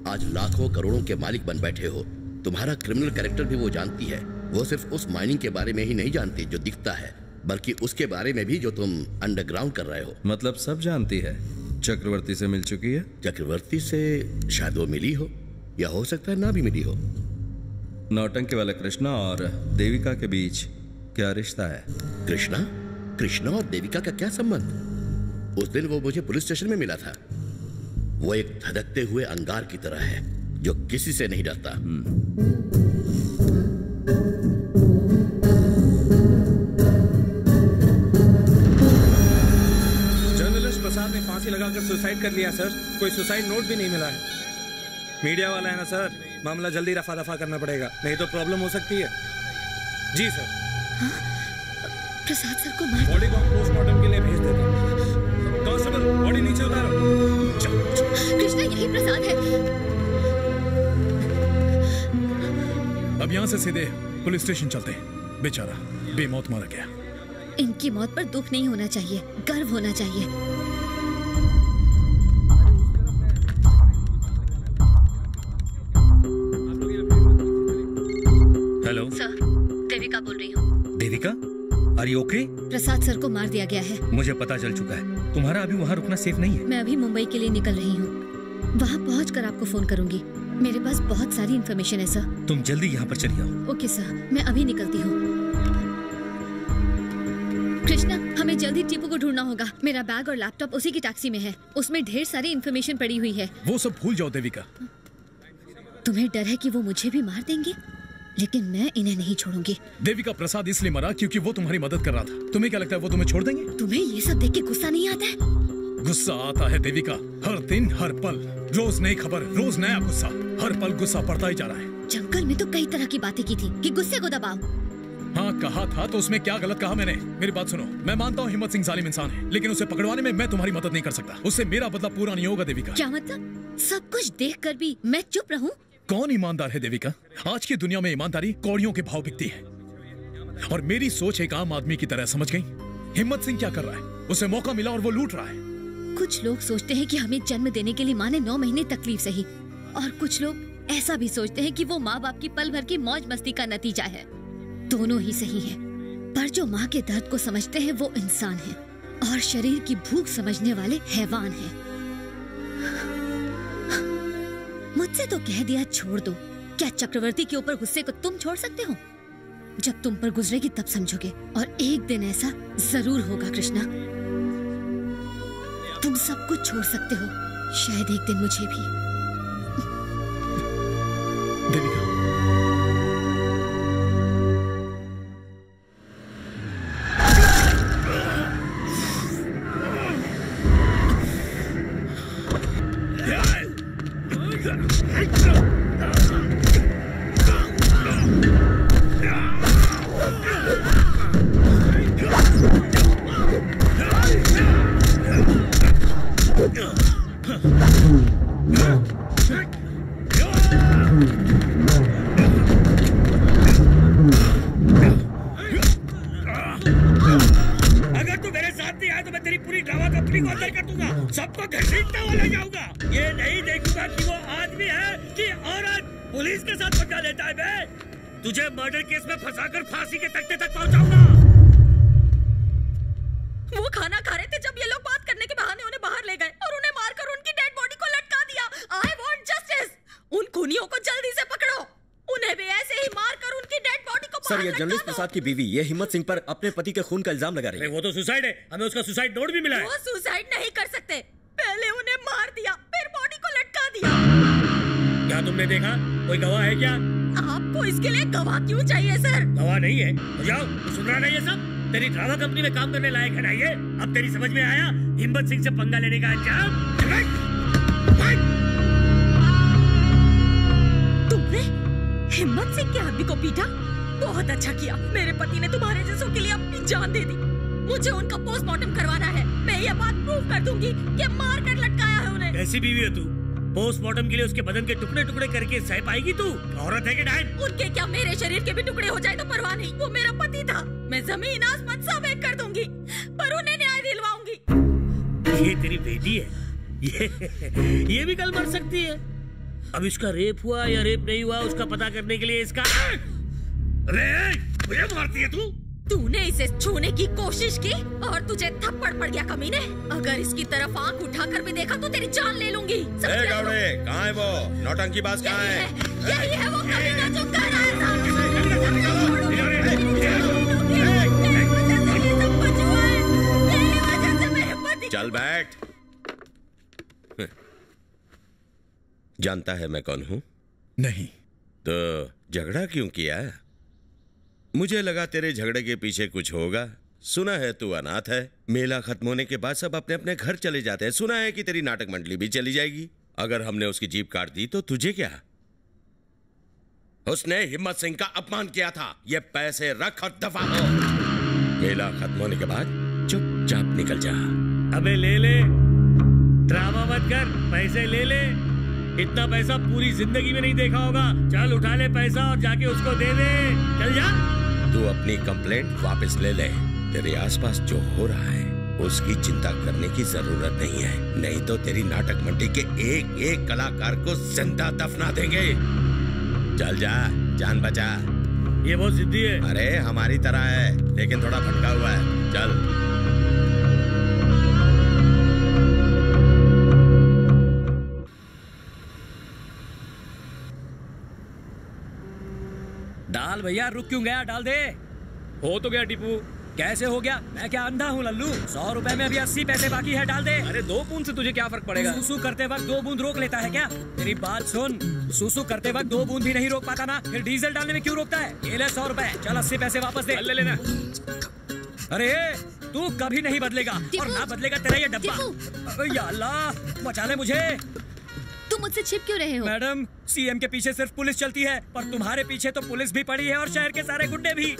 आज लाखों करोड़ों के मालिक बन बैठे हो। तुम्हारा क्रिमिनल कैरेक्टर भी वो जानती है। वो सिर्फ उस माइनिंग के बारे में ही नहीं जानती जो दिखता है, बल्कि उसके बारे में भी जो तुम अंडरग्राउंड कर रहे हो। मतलब सब जानती है। चक्रवर्ती से मिल चुकी है? चक्रवर्ती से शायद वो मिली हो, या हो सकता है ना भी मिली हो। नौटंकी वाला कृष्णा और देविका के बीच क्या रिश्ता है? कृष्णा और देविका का क्या संबंध? उस दिन वो मुझे पुलिस स्टेशन में मिला था। वो एक धधकते हुए अंगार की तरह है जो किसी से नहीं डरता। जर्नलिस्ट प्रसाद ने फांसी लगाकर सुसाइड कर लिया सर। कोई सुसाइड नोट भी नहीं मिला है। मीडिया वाला है ना सर, मामला जल्दी रफा दफा करना पड़ेगा, नहीं तो प्रॉब्लम हो सकती है। जी सर। प्रसाद सर को मार। बॉडी को पोस्टमार्टम के लिए भेज देते हैं। कांस्टेबल, बॉडी नीचे उतारो। कृष्णा, यही प्रसाद है। अब यहाँ से सीधे पुलिस स्टेशन चलते हैं। बेचारा बेमौत मारा गया। इनकी मौत पर दुख नहीं होना चाहिए, गर्व होना चाहिए। हेलो सर, देविका बोल रही हूँ। Devika, are you okay? Prasad sir को मार दिया गया है। मुझे पता चल चुका है। तुम्हारा अभी वहाँ रुकना सेफ नहीं है। मैं अभी मुंबई के लिए निकल रही हूँ। वहाँ पहुँचकर आपको फोन करूंगी। मेरे पास बहुत सारी इन्फॉर्मेशन है सर। तुम जल्दी यहाँ पर चली आओ। ओके सर, मैं अभी निकलती हूँ। कृष्णा, हमें जल्दी टीपू को ढूंढना होगा। मेरा बैग और लैपटॉप उसी की टैक्सी में है। उसमें ढेर सारी इन्फॉर्मेशन पड़ी हुई है। वो सब भूल जाओ देविका। तुम्हें डर है कि वो मुझे भी मार देंगे, लेकिन मैं इन्हें नहीं छोड़ूंगी। देविका, प्रसाद इसलिए मरा क्योंकि वो तुम्हारी मदद कर रहा था। तुम्हें क्या लगता है वो तुम्हें छोड़ देंगे? तुम्हें ये सब देख के गुस्सा नहीं आता है? गुस्सा आता है देविका, हर दिन हर पल, रोज नई खबर, रोज नया गुस्सा। हर पल गुस्सा बढ़ता ही जा रहा है। जंगल में तो कई तरह की बातें की थी कि गुस्से को दबाओ। हाँ कहा था, तो उसमें क्या गलत कहा मैंने? मेरी बात सुनो, मैं मानता हूँ हिम्मत सिंह जालिम इंसान है, लेकिन उसे पकड़वाने में मैं तुम्हारी मदद नहीं कर सकता। उससे मेरा बदला पूरा नहीं होगा देविका। क्या मतलब? सब कुछ देखकर भी मैं चुप रहूं? कौन ईमानदार है देविका? आज की दुनिया में ईमानदारी कौड़ियों के भाव बिकती है। और मेरी सोच एक आम आदमी की तरह, समझ गई? हिम्मत सिंह क्या कर रहा है? उसे मौका मिला और वो लूट रहा है। कुछ लोग सोचते हैं कि हमें जन्म देने के लिए माँ ने 9 महीने तकलीफ सही, और कुछ लोग ऐसा भी सोचते हैं कि वो माँ बाप की पल भर की मौज मस्ती का नतीजा है। दोनों ही सही है, पर जो माँ के दर्द को समझते हैं वो इंसान है, और शरीर की भूख समझने वाले हैवान हैं। मुझसे तो कह दिया छोड़ दो। क्या चक्रवर्ती के ऊपर गुस्से को तुम छोड़ सकते हो? जब तुम पर गुजरेगी तब समझोगे, और एक दिन ऐसा जरूर होगा कृष्णा। तुम सब कुछ छोड़ सकते हो, शायद एक दिन मुझे भी। देविका, अगर तू मेरे साथ नहीं आया तो मैं तेरी पूरी ड्रामा कंपनी को अंदर कर दूंगा, सबको घसीटता हुआ ले जाऊंगा। ये नहीं देखूंगा कि वो आदमी है कि औरत। पुलिस के साथ पंगा लेता है बे। तुझे मर्डर केस में फंसाकर फांसी के तख्ते तक पहुंचाऊंगा। वो खाना खा रहे थे जब ये लोग बात करने के बहाने उन्हें बाहर ले गए और उन्हें मारकर उनकी डेड बॉडी को लटका दिया। I want justice. उन खूनियों को जल्दी से पकड़ो। उन्हें भी ऐसे ही मारकर उनकी डेड बॉडी को सर, ये जर्नलिस्ट प्रसाद की बीवी, ये हिम्मत सिंह पर अपने पति के खून का इल्जाम लगा रही है। वो तो सुसाइड है, हमें उसका सुसाइड नोट भी मिला है। वो सुसाइड नहीं कर सकते। पहले उन्हें मार दिया, फिर बॉडी को लटका दिया। क्या तुमने देखा? कोई गवाह है क्या? आपको इसके लिए गवाह क्यों चाहिए सर? गवाह नहीं है तो जाओ, सुन रहा नहीं है सब। तेरी ड्रामा कंपनी में काम करने लायक है ना ये? अब तेरी समझ में आया हिम्मत सिंह से पंगा लेने का अंजाम? तुमने हिम्मत सिंह के आदमी को पीटा? बहुत अच्छा किया। मेरे पति ने तुम्हारे जैसों के लिए अपनी जान दे दी। मुझे उनका पोस्टमार्टम करवाना है। मैं ये बात प्रूव कर दूंगी कि मार कर लटकाया है उन्हें। कैसी बीवी है तू? पोस्टमार्टम के लिए उसके बदन के टुकड़े टुकड़े करके सह पाएगी तू? औरत है कि डायन? उनके क्या मेरे शरीर के भी टुकड़े हो जाए तो परवाह नहीं। वो मेरा पति था। मैं जमीन आसमान सब एक कर दूंगी, पर उन्हें न्याय दिलवाऊंगी। ये तेरी बेटी है, ये भी कल मर सकती है। अब इसका रेप हुआ या रेप नहीं हुआ उसका पता करने के लिए इसका मुझे मारती है तू? तूने इसे छूने की कोशिश की और तुझे थप्पड़ पड़ गया कमीने। अगर इसकी तरफ आंख उठाकर भी देखा तो तेरी जान ले लूंगी। कहाँ है वो नौटंकी बाज? कहाँ है? यही है वो कमीना जो कर रहा है। चल बैठ। जानता है मैं कौन हूँ? नहीं। तो झगड़ा क्यों किया? मुझे लगा तेरे झगड़े के पीछे कुछ होगा। सुना है तू अनाथ है। मेला खत्म होने के बाद सब अपने अपने घर चले जाते हैं। सुना है कि तेरी नाटक मंडली भी चली जाएगी। अगर हमने उसकी जीप काट दी तो तुझे क्या? उसने हिम्मत सिंह का अपमान किया था। ये पैसे रख और दफा हो। मेला खत्म होने के बाद चुपचाप निकल जा। अबे ले ले, ड्रामा मत कर, पैसे ले ले। इतना पैसा पूरी जिंदगी में नहीं देखा होगा। चल उठा ले पैसा और जाके उसको दे दे। चल जा। तू अपनी कंप्लेंट वापस ले ले। तेरे आसपास जो हो रहा है उसकी चिंता करने की जरूरत नहीं है, नहीं तो तेरी नाटक मंडी के एक एक कलाकार को जिंदा दफना देंगे। चल जा, जान बचा। ये बहुत जिद्दी है। अरे हमारी तरह है, लेकिन थोड़ा भटका हुआ है। चल। डाल भैया, रुक क्यों गया? डाल दे। हो तो गया टीपू। कैसे हो गया? मैं क्या अंधा हूँ लल्लू? 100 रुपए में अभी 80 पैसे बाकी है। डाल दे। अरे 2 बूंद से तुझे क्या फर्क पड़ेगा? सुसु करते वक्त 2 बूंद रोक लेता है क्या? मेरी बात सुन, सुसु करते वक्त 2 बूंद भी नहीं रोक पाता ना, फिर डीजल डालने में क्यों रोकता है? ये ले 100 रुपए। चल 80 पैसे वापस दे। ले लेना। अरे तू कभी नहीं बदलेगा और ना बदलेगा तेरा ये डब्बा। या अल्लाह, बचा ले मुझे। तुम मुझसे छिप क्यों रहे हो? मैडम, सीएम के पीछे सिर्फ पुलिस चलती है, पर तुम्हारे पीछे तो पुलिस भी पड़ी है और शहर के सारे गुंडे भी।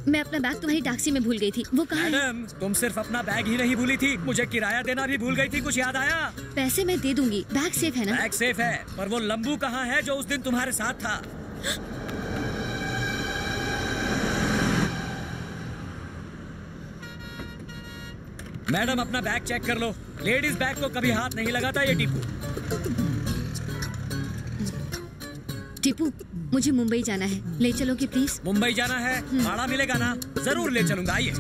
मैं अपना बैग तुम्हारी टैक्सी में भूल गई थी। वो कहाँ है? मैडम, तुम सिर्फ अपना बैग ही नहीं भूली थी, मुझे किराया देना भी भूल गई थी। कुछ याद आया? पैसे मैं दे दूंगी। बैग सेफ है ना? बैग सेफ है, पर वो लंबू कहाँ है जो उस दिन तुम्हारे साथ था? मैडम, अपना बैग चेक कर लो। लेडीज बैग को कभी हाथ नहीं लगाता ये टीपू। टीपू, मुझे मुंबई जाना है, ले चलोगे प्लीज? मुंबई जाना है? भाड़ा मिलेगा ना? जरूर ले चलूंगा। आइए।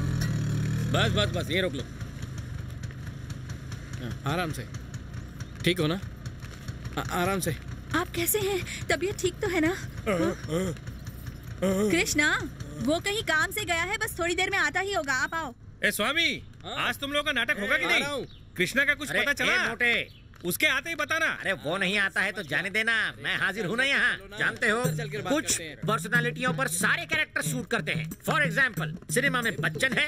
बस बस बस, ये रोक लो। आराम से। ठीक हो ना? आराम से। आप कैसे हैं? तबीयत ठीक तो है ना? कृष्णा, वो कहीं काम से गया है, बस थोड़ी देर में आता ही होगा। आप आओ। ए स्वामी, आज तुम लोगों का नाटक होगा कि नहीं? कृष्णा का कुछ पता चला? मोटे, उसके आते ही बताना। अरे वो नहीं आता है तो जाने देना, मैं हाजिर हूँ ना यहाँ। जानते हो, कुछ पर्सनालिटियों पर सारे कैरेक्टर शूट करते हैं। फॉर एग्जाम्पल, सिनेमा में बच्चन है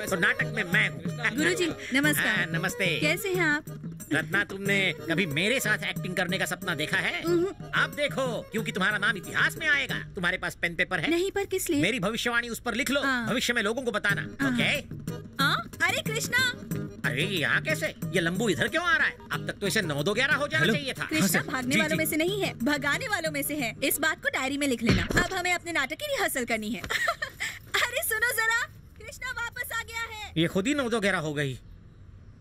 तो नाटक में मैं हूँ। गुरुजी नमस्कार। नमस्ते। कैसे हैं आप? रत्ना, तुमने कभी मेरे साथ एक्टिंग करने का सपना देखा है? अब देखो, क्योंकि तुम्हारा नाम इतिहास में आएगा। तुम्हारे पास पेन पेपर है? नहीं, पर किस लिए? मेरी भविष्यवाणी उस पर लिख लो, भविष्य में लोगों को बताना। ओके? अरे कृष्णा! अरे यहाँ कैसे? ये लंबू इधर क्यों आ रहा है? अब तक तो इसे 9-2-11 हो जाना चाहिए था। कृष्णा भागने वालों में से नहीं है, भगाने वालों में से है। इस बात को डायरी में लिख लेना। अब हमें अपने नाटक की रिहर्सल करनी है। अरे सुनो जरा, कृष्णा वापस आ गया है। ये खुद ही 9-2-11 हो गई।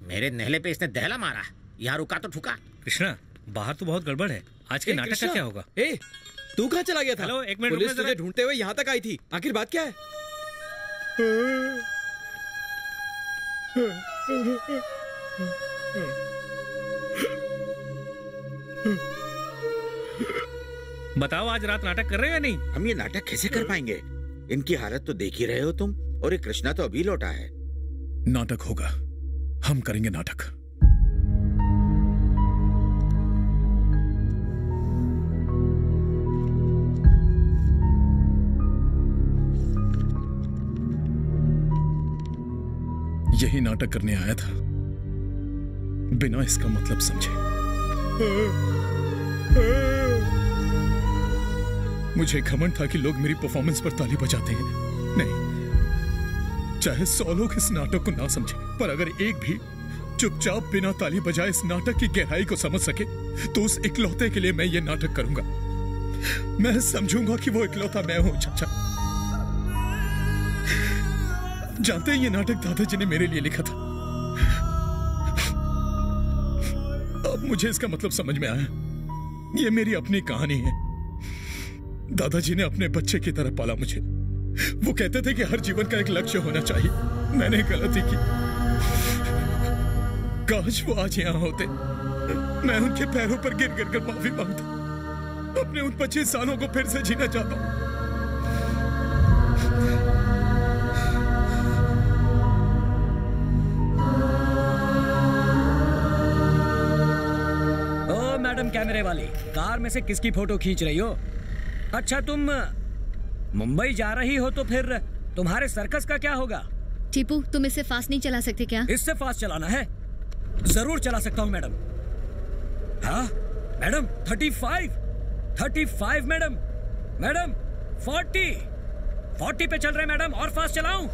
मेरे नहले पे इसने दहला मारा। यहाँ रुका तो ठुका। कृष्णा, बाहर तो बहुत गड़बड़ है। आज के नाटक का क्या होगा? ए, तू कहाँ चला गया था? हेलो, एक मिनट। पुलिस तुझे ढूंढते हुए यहाँ तक आई थी। आखिर बात क्या है? बताओ, आज रात नाटक कर रहे हो या नहीं? हम ये नाटक कैसे कर पाएंगे? इनकी हालत तो देख ही रहे हो तुम। और ये कृष्णा तो अभी लौटा है। नाटक होगा, हम करेंगे नाटक। यही नाटक करने आया था, बिना इसका मतलब समझे। मुझे घमंड था कि लोग मेरी परफॉर्मेंस पर ताली बजाते हैं। नहीं, चाहे 100 लोग इस नाटक को ना समझे, पर अगर एक भी चुपचाप बिना ताली बजाए इस नाटक की गहराई को समझ सके, तो उस इकलौते के लिए मैं ये नाटक करूंगा। मैं समझूंगा कि वो इकलौता मैं हूं। चाचा जानते हैं, ये नाटक दादाजी ने मेरे लिए लिखा था। अब मुझे इसका मतलब समझ में आया। ये मेरी अपनी कहानी है। दादाजी ने अपने बच्चे की तरह पाला मुझे। वो कहते थे कि हर जीवन का एक लक्ष्य होना चाहिए। मैंने गलती की। काश वो आज यहां होते, मैं उनके पैरों पर गिर गिर कर माफी मांगता। अपने उन 25 सालों को फिर से जीना चाहता हूं। ओ मैडम कैमरे वाली, कार में से किसकी फोटो खींच रही हो? अच्छा, तुम मुंबई जा रही हो तो फिर तुम्हारे सर्कस का क्या होगा? टीपू, तुम इससे फास्ट नहीं चला सकते क्या? इससे फास्ट चलाना है? जरूर चला सकता हूं मैडम। हाँ मैडम, 35 मैडम। मैडम 40 पे चल रहे मैडम, और फास्ट चलाऊं?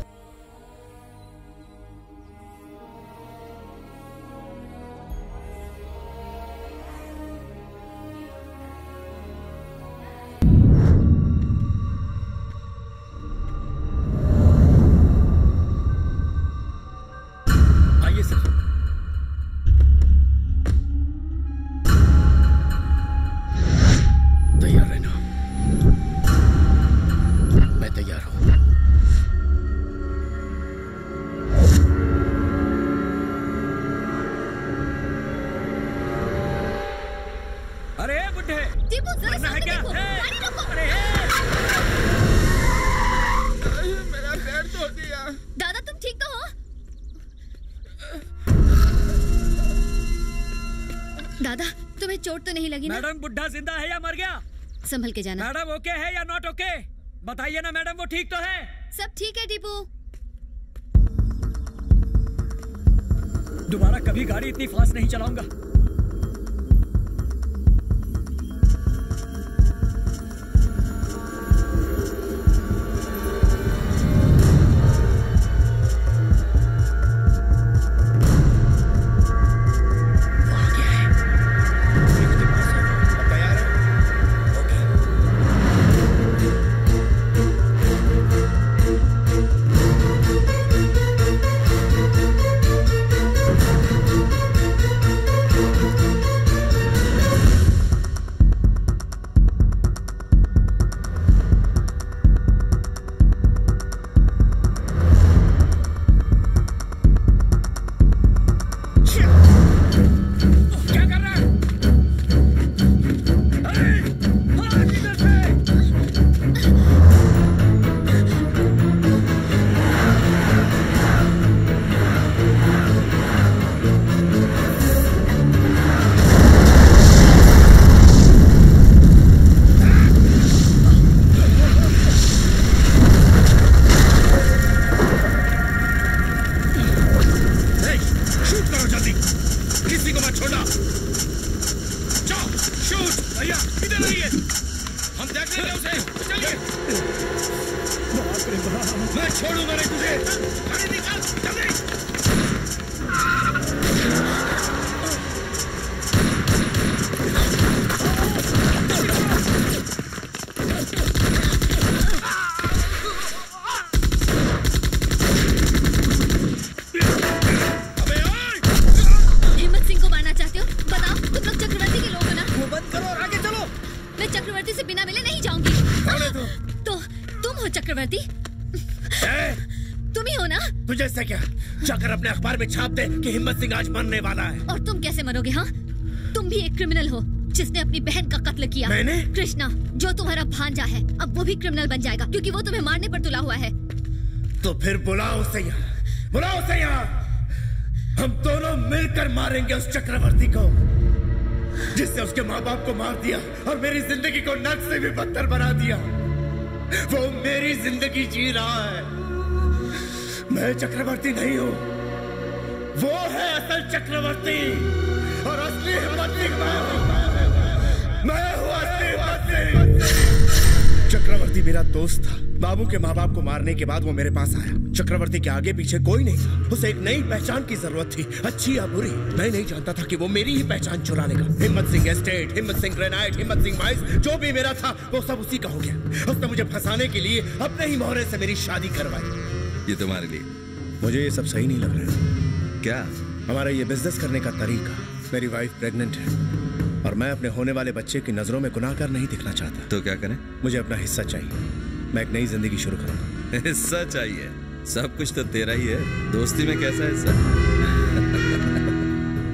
मैडम, बुढ़ा जिंदा है या मर गया? संभल के जाना। मैडम ओके है या नॉट ओके? बताइए ना मैडम, वो ठीक तो है? सब ठीक है टीपू। दोबारा कभी गाड़ी इतनी फास्ट नहीं चलाऊंगा। छाप दे कि हिम्मत सिंह आज मरने वाला है। और तुम कैसे मरोगे? हाँ, तुम भी एक क्रिमिनल हो जिसने अपनी बहन का कत्ल किया। मैंने? कृष्णा, जो तुम्हारा भांजा है, अब वो भी क्रिमिनल बन जाएगा क्योंकि वो तुम्हें मारने पर तुला हुआ है। तो फिर बुलाओ उसे यहाँ, बुलाओ उसे यहाँ। हम दोनों मिलकर मारेंगे उस चक्रवर्ती को जिसने उसके माँ बाप को मार दिया और मेरी जिंदगी को नर्क से भी बदतर बना दिया। वो मेरी जिंदगी जी रहा है। मैं चक्रवर्ती नहीं हूँ, वो है असल चक्रवर्ती और असली हिम्मत सिंह मैं हूँ असली हिम्मत सिंह। चक्रवर्ती मेरा दोस्त था। बाबू के माँ बाप को मारने के बाद वो मेरे पास आया। चक्रवर्ती के आगे पीछे कोई नहीं था। उसे एक नई पहचान की जरूरत थी, अच्छी या बुरी। मैं नहीं जानता था कि वो मेरी ही पहचान चुरा लेगा। हिम्मत सिंह एस्टेट, हिम्मत सिंह ग्रेनाइट, हिम्मत सिंह माइंस, जो भी मेरा था वो सब उसी का हो गया। उसने मुझे फंसाने के लिए अपने ही मोहरे से मेरी शादी करवाई। ये तुम्हारे लिए। मुझे ये सब सही नहीं लग रहा है। क्या? हमारा ये बिजनेस करने का तरीका। मेरी वाइफ प्रेग्नेंट है और मैं अपने होने वाले बच्चे की नजरों में गुनाहगार नहीं दिखना चाहता। तो क्या करें? मुझे अपना हिस्सा चाहिए। मैं एक नई जिंदगी शुरू करूंगा। हिस्सा चाहिए? सब कुछ तो तेरा ही है। दोस्ती में कैसा हिस्सा?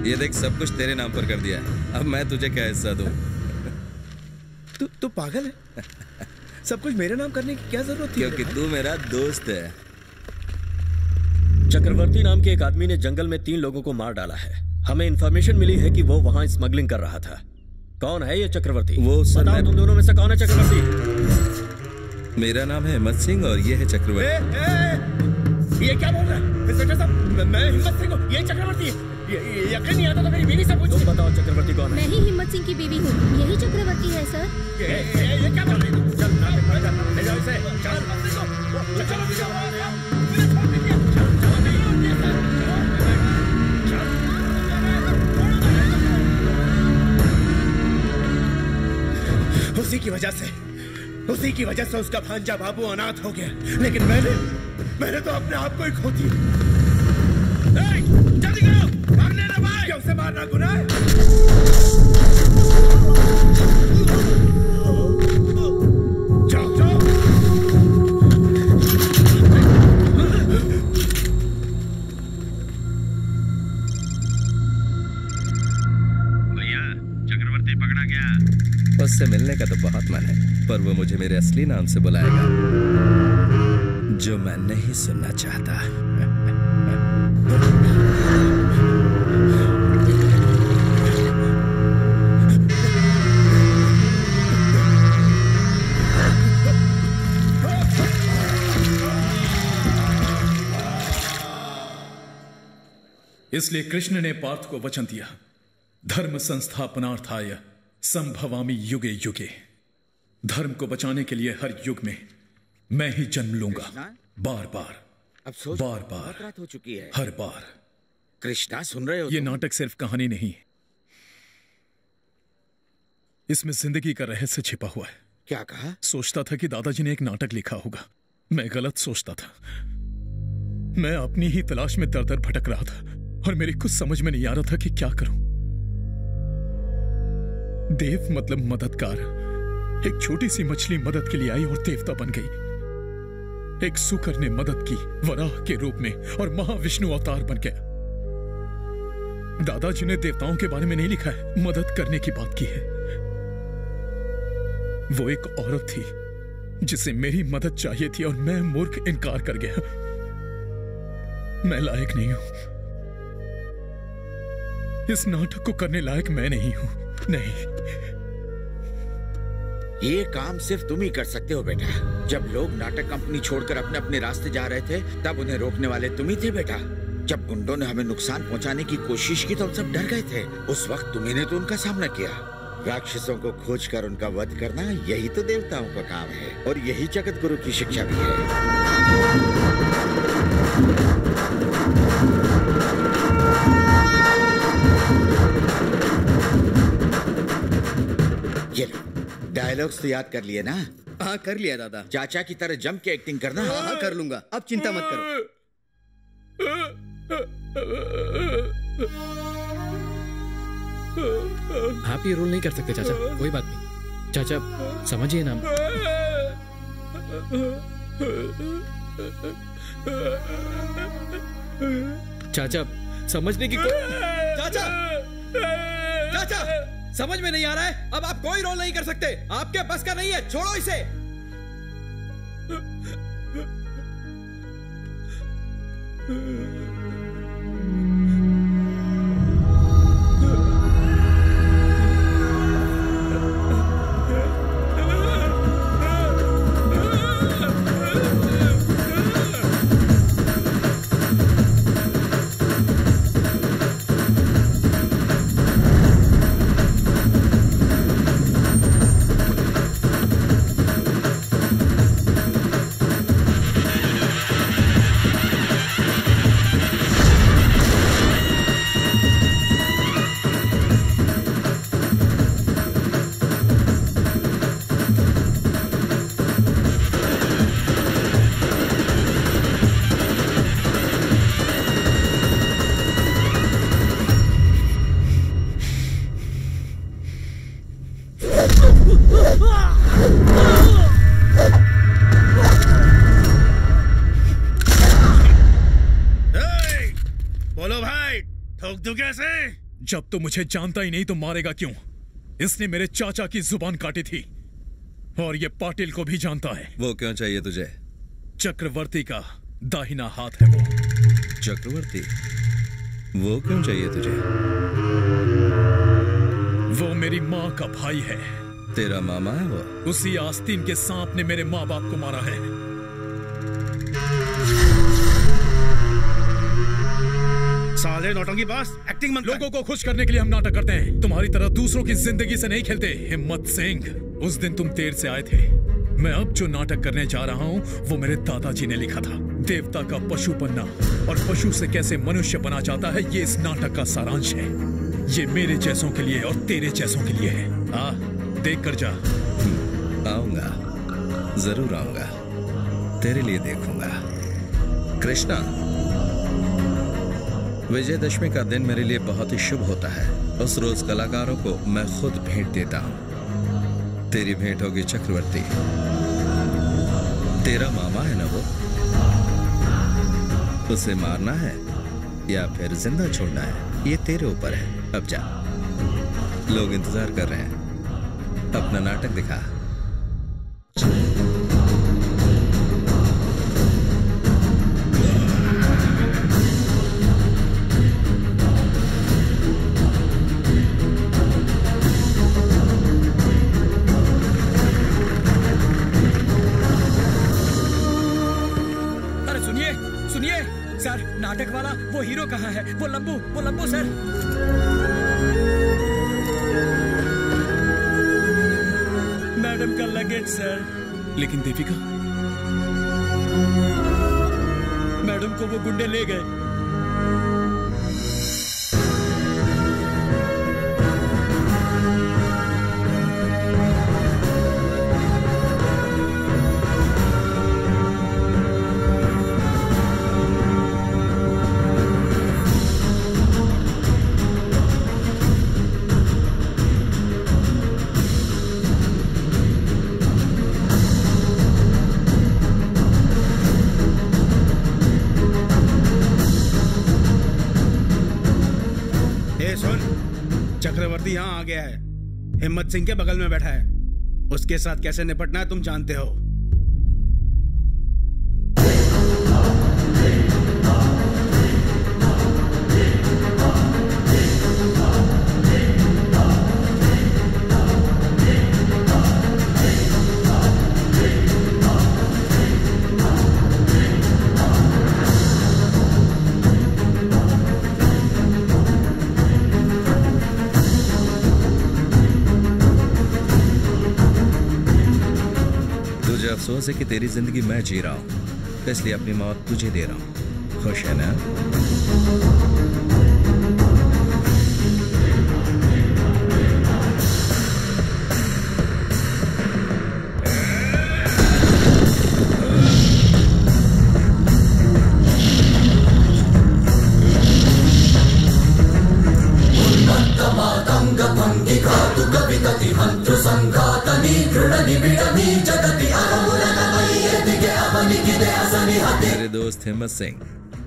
ये देख, सब कुछ तेरे नाम पर कर दिया है। अब मैं तुझे क्या हिस्सा दूं? तू पागल है? सब कुछ मेरे नाम करने की क्या जरूरत थी? क्योंकि तू मेरा दोस्त है। चक्रवर्ती नाम के एक आदमी ने जंगल में 3 लोगों को मार डाला है। हमें इंफॉर्मेशन मिली है कि वो वहाँ स्मगलिंग कर रहा था। कौन है ये चक्रवर्ती? वो बताओ तुम दोनों में से कौन है चक्रवर्ती? मेरा नाम है हिम्मत सिंह और ये है चक्रवर्ती। ये क्या बोल रहा है इंस्पेक्टर साहब? मैं हिम्मत सिंह हूँ, ये चक्रवर्ती है। यकीन नहीं आता तो मेरी बीवी से पूछो। तुम बताओ चक्रवर्ती कौन है? मैं ही हिम्मत सिंह की बीवी हूँ। यही चक्रवर्ती है सर। ये क्या बोल रही है? चल ले जाओ इसे। उसी की वजह से उसका भांजा बाबू अनाथ हो गया। लेकिन मैंने तो अपने आप को ही खो दिया। जल्दी करो, मारने ना भाई। क्या उसे मारना गुनाह है? जाओ जाओ। भैया, चक्रवर्ती पकड़ा गया। उससे मिलने का तो बहुत मन है, पर वो मुझे मेरे असली नाम से बुलाएगा, जो मैं नहीं सुनना चाहता। इसलिए कृष्ण ने पार्थ को वचन दिया, धर्म संस्थापनार्थाय संभवामि युगे युगे। धर्म को बचाने के लिए हर युग में मैं ही जन्म लूंगा, बार बार, अब सोच, बार बार, रात हो चुकी है। हर बार। कृष्णा, सुन रहे हो? ये नाटक सिर्फ कहानी नहीं, इसमें जिंदगी का रहस्य छिपा हुआ है। क्या कहा? सोचता था कि दादाजी ने एक नाटक लिखा होगा। मैं गलत सोचता था। मैं अपनी ही तलाश में दर दर भटक रहा था और मेरी कुछ समझ में नहीं आ रहा था कि क्या करूं। देव मतलब मददगार। एक छोटी सी मछली मदद के लिए आई और देवता बन गई। एक सुकर ने मदद की वराह के रूप में और महाविष्णु अवतार बन गया। दादाजी ने देवताओं के बारे में नहीं लिखा है, मदद करने की बात की है। वो एक औरत थी जिसे मेरी मदद चाहिए थी और मैं मूर्ख इनकार कर गया। मैं लायक नहीं हूं, इस नाटक को करने लायक मैं नहीं हूं। नहीं, ये काम सिर्फ तुम ही कर सकते हो बेटा। जब लोग नाटक कंपनी छोड़कर अपने अपने रास्ते जा रहे थे, तब उन्हें रोकने वाले तुम ही थे बेटा। जब गुंडों ने हमें नुकसान पहुंचाने की कोशिश की तो हम सब डर गए थे। उस वक्त तुम्ही ने तो उनका सामना किया। राक्षसों को खोज कर उनका वध करना, यही तो देवताओं का काम है और यही जगत गुरु की शिक्षा भी है। ये डायलॉग्स तो याद कर लिए ना? हाँ कर लिया दादा। चाचा की तरह जम के एक्टिंग करना। हाँ हाँ कर लूंगा, अब चिंता मत करो। आप ये रोल नहीं कर सकते चाचा, कोई बात नहीं। चाचा समझिए ना। चाचा समझने की चाचा समझ में नहीं आ रहा है? अब आप कोई रोल नहीं कर सकते, आपके बस का नहीं है, छोड़ो इसे। तू कैसे? जब तो मुझे जानता ही नहीं तो मारेगा क्यों? इसने मेरे चाचा की जुबान काटी थी और ये पाटिल को भी जानता है। वो क्यों चाहिए तुझे? चक्रवर्ती का दाहिना हाथ है वो। चक्रवर्ती? वो क्यों चाहिए तुझे? वो मेरी माँ का भाई है। तेरा मामा है वो? उसी आस्तीन के सांप ने मेरे माँ बाप को मारा है। साले नौटंकी पास एक्टिंग मत। लोगों को खुश करने के लिए हम नाटक करते हैं, तुम्हारी तरह दूसरों की जिंदगी से नहीं खेलते। हिम्मत सिंह, उस दिन तुम देर से आए थे। मैं अब जो नाटक करने जा रहा हूँ वो मेरे दादाजी ने लिखा था। देवता का पशु बनना और पशु से कैसे मनुष्य बना जाता है, ये इस नाटक का सारांश है। ये मेरे जैसों के लिए और तेरे जैसों के लिए है। आ, देख कर जा। आऊंगा, जरूर आऊंगा, तेरे लिए देखूंगा। कृष्णा, विजयदशमी का दिन मेरे लिए बहुत ही शुभ होता है। उस रोज कलाकारों को मैं खुद भेंट देता हूँ। तेरी भेंट होगी चक्रवर्ती। तेरा मामा है ना वो? उसे मारना है या फिर जिंदा छोड़ना है, ये तेरे ऊपर है। अब जा, लोग इंतजार कर रहे हैं। अपना नाटक दिखा। सर, नाटक वाला वो हीरो कहाँ है? वो लंबू सर। मैडम का लगेज सर। लेकिन देविका? मैडम को वो गुंडे ले गए। चक्रवर्ती यहाँ आ गया है, हिम्मत सिंह के बगल में बैठा है। उसके साथ कैसे निपटना है तुम जानते हो। अफसोस है कि तेरी जिंदगी मैं जी रहा हूं, इसलिए अपनी मौत तुझे दे रहा हूं। खुश है ना? मेरे दोस्त हिम्मत सिंह,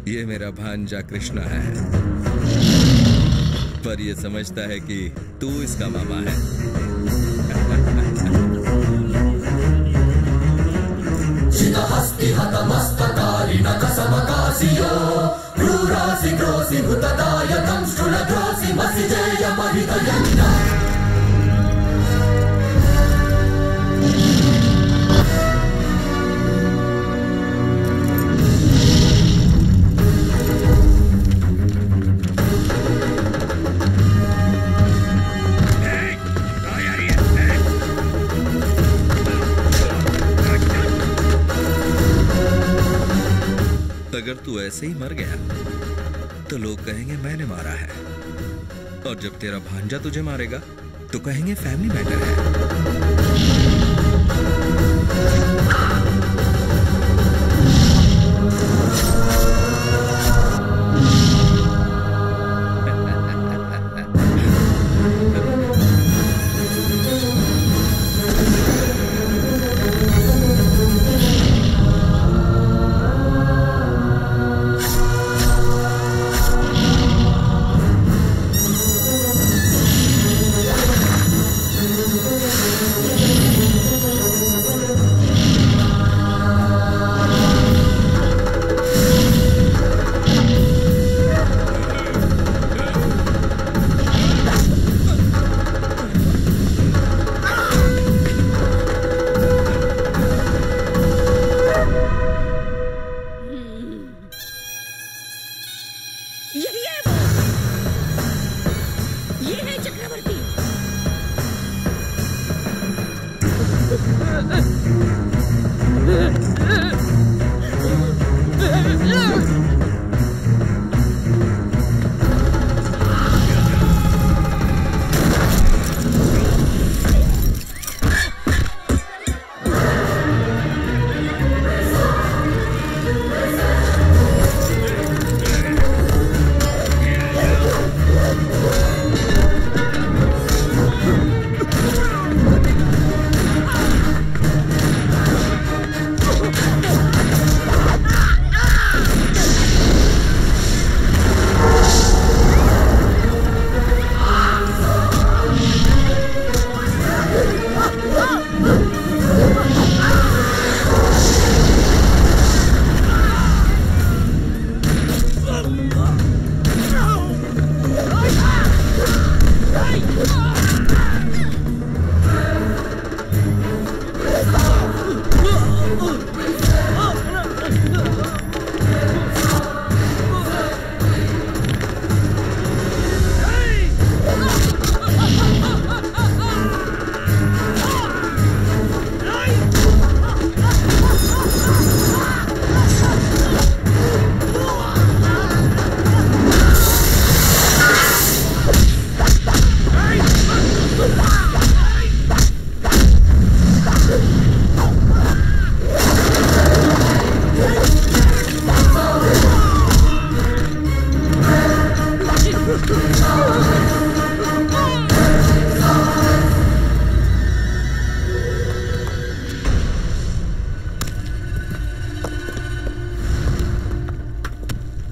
ये मेरा भांजा कृष्णा है, पर ये समझता है कि तू इसका मामा है। अगर तू ऐसे ही मर गया तो लोग कहेंगे मैंने मारा है, और जब तेरा भांजा तुझे मारेगा तो कहेंगे फैमिली मैटर है।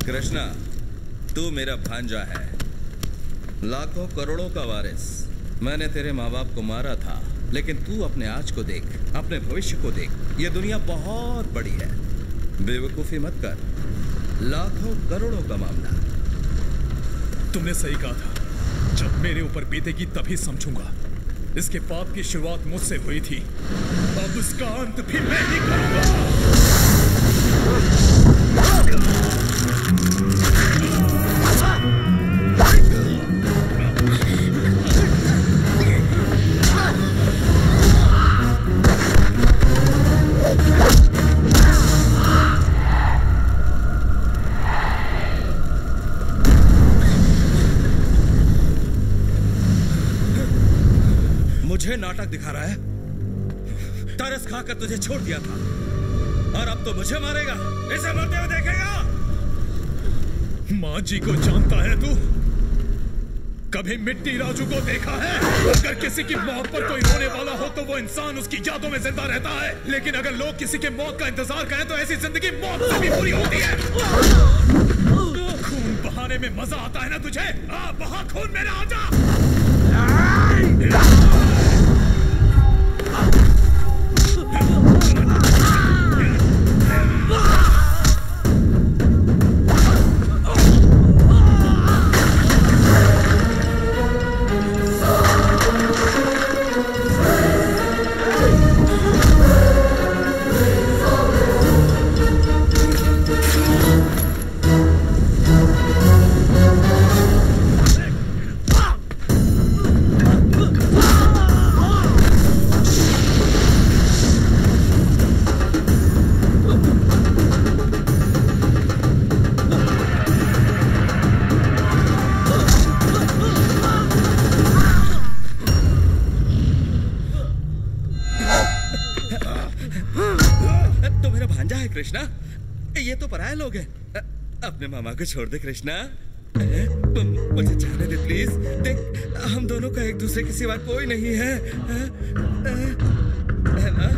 कृष्णा, तू मेरा भांजा है, लाखों करोड़ों का वारिस। मैंने तेरे माँ बाप को मारा था, लेकिन तू अपने आज को देख, अपने भविष्य को देख। ये दुनिया बहुत बड़ी है, बेवकूफी मत कर। लाखों करोड़ों का मामला। तुमने सही कहा था, जब मेरे ऊपर बीतेगी तभी समझूंगा। इसके पाप की शुरुआत मुझसे हुई थी, अब उसका अंत भी मैं ही करूंगा। मुझे नाटक दिखा रहा है? तरस खाकर तुझे छोड़ दिया था और अब तो मुझे मारेगा। इसे मरते हुए देखेगा। माँ जी को जानता है तू? कभी मिट्टी राजू को देखा है? अगर किसी की मौत पर कोई रोने वाला हो तो वो इंसान उसकी यादों में जिंदा रहता है, लेकिन अगर लोग किसी के मौत का इंतजार करें तो ऐसी जिंदगी मौत से भी बुरी होती है। खून बहाने में मजा आता है ना तुझे? बहा खून मेरा, आजा। कृष्णा, ये तो पराये लोग हैं। अपने मामा को छोड़ दे कृष्णा, मुझे जाने दे प्लीज। देख, हम दोनों का एक दूसरे के सिवा कोई नहीं है, है ना?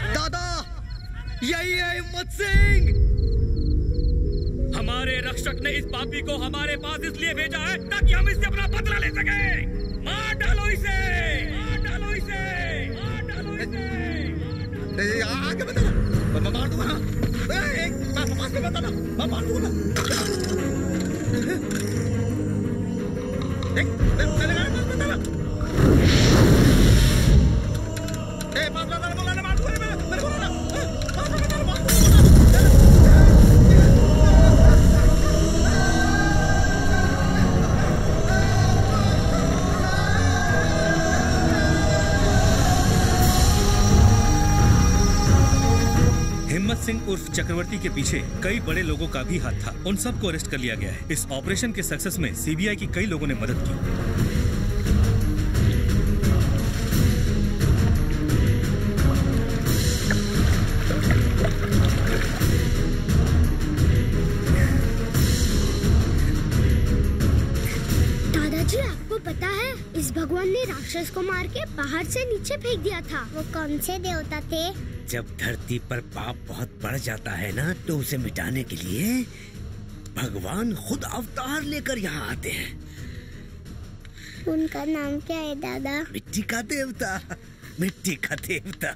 दादा, यही है हिम्मत सिंह। हमारे रक्षक ने इस पापी को हमारे पास इसलिए भेजा है ताकि हम इससे अपना बदला ले सके। मार डालो इसे, मार डालो इसे, मार डालो इसे। आगे बताना, मैं मार दूंगा ना। पास में बताना, मैं मार दूंगा। हिम्मत सिंह उर्फ चक्रवर्ती के पीछे कई बड़े लोगों का भी हाथ था। उन सबको अरेस्ट कर लिया गया है। इस ऑपरेशन के सक्सेस में सीबीआई की कई लोगों ने मदद की। दादाजी, आपको पता है इस भगवान ने राक्षस को मार के पहाड़ से नीचे फेंक दिया था। वो कौन से देवता थे? जब धरती पर पाप बहुत बढ़ जाता है ना, तो उसे मिटाने के लिए भगवान खुद अवतार लेकर यहाँ आते हैं। उनका नाम क्या है दादा? मिट्टी का देवता। मिट्टी का देवता।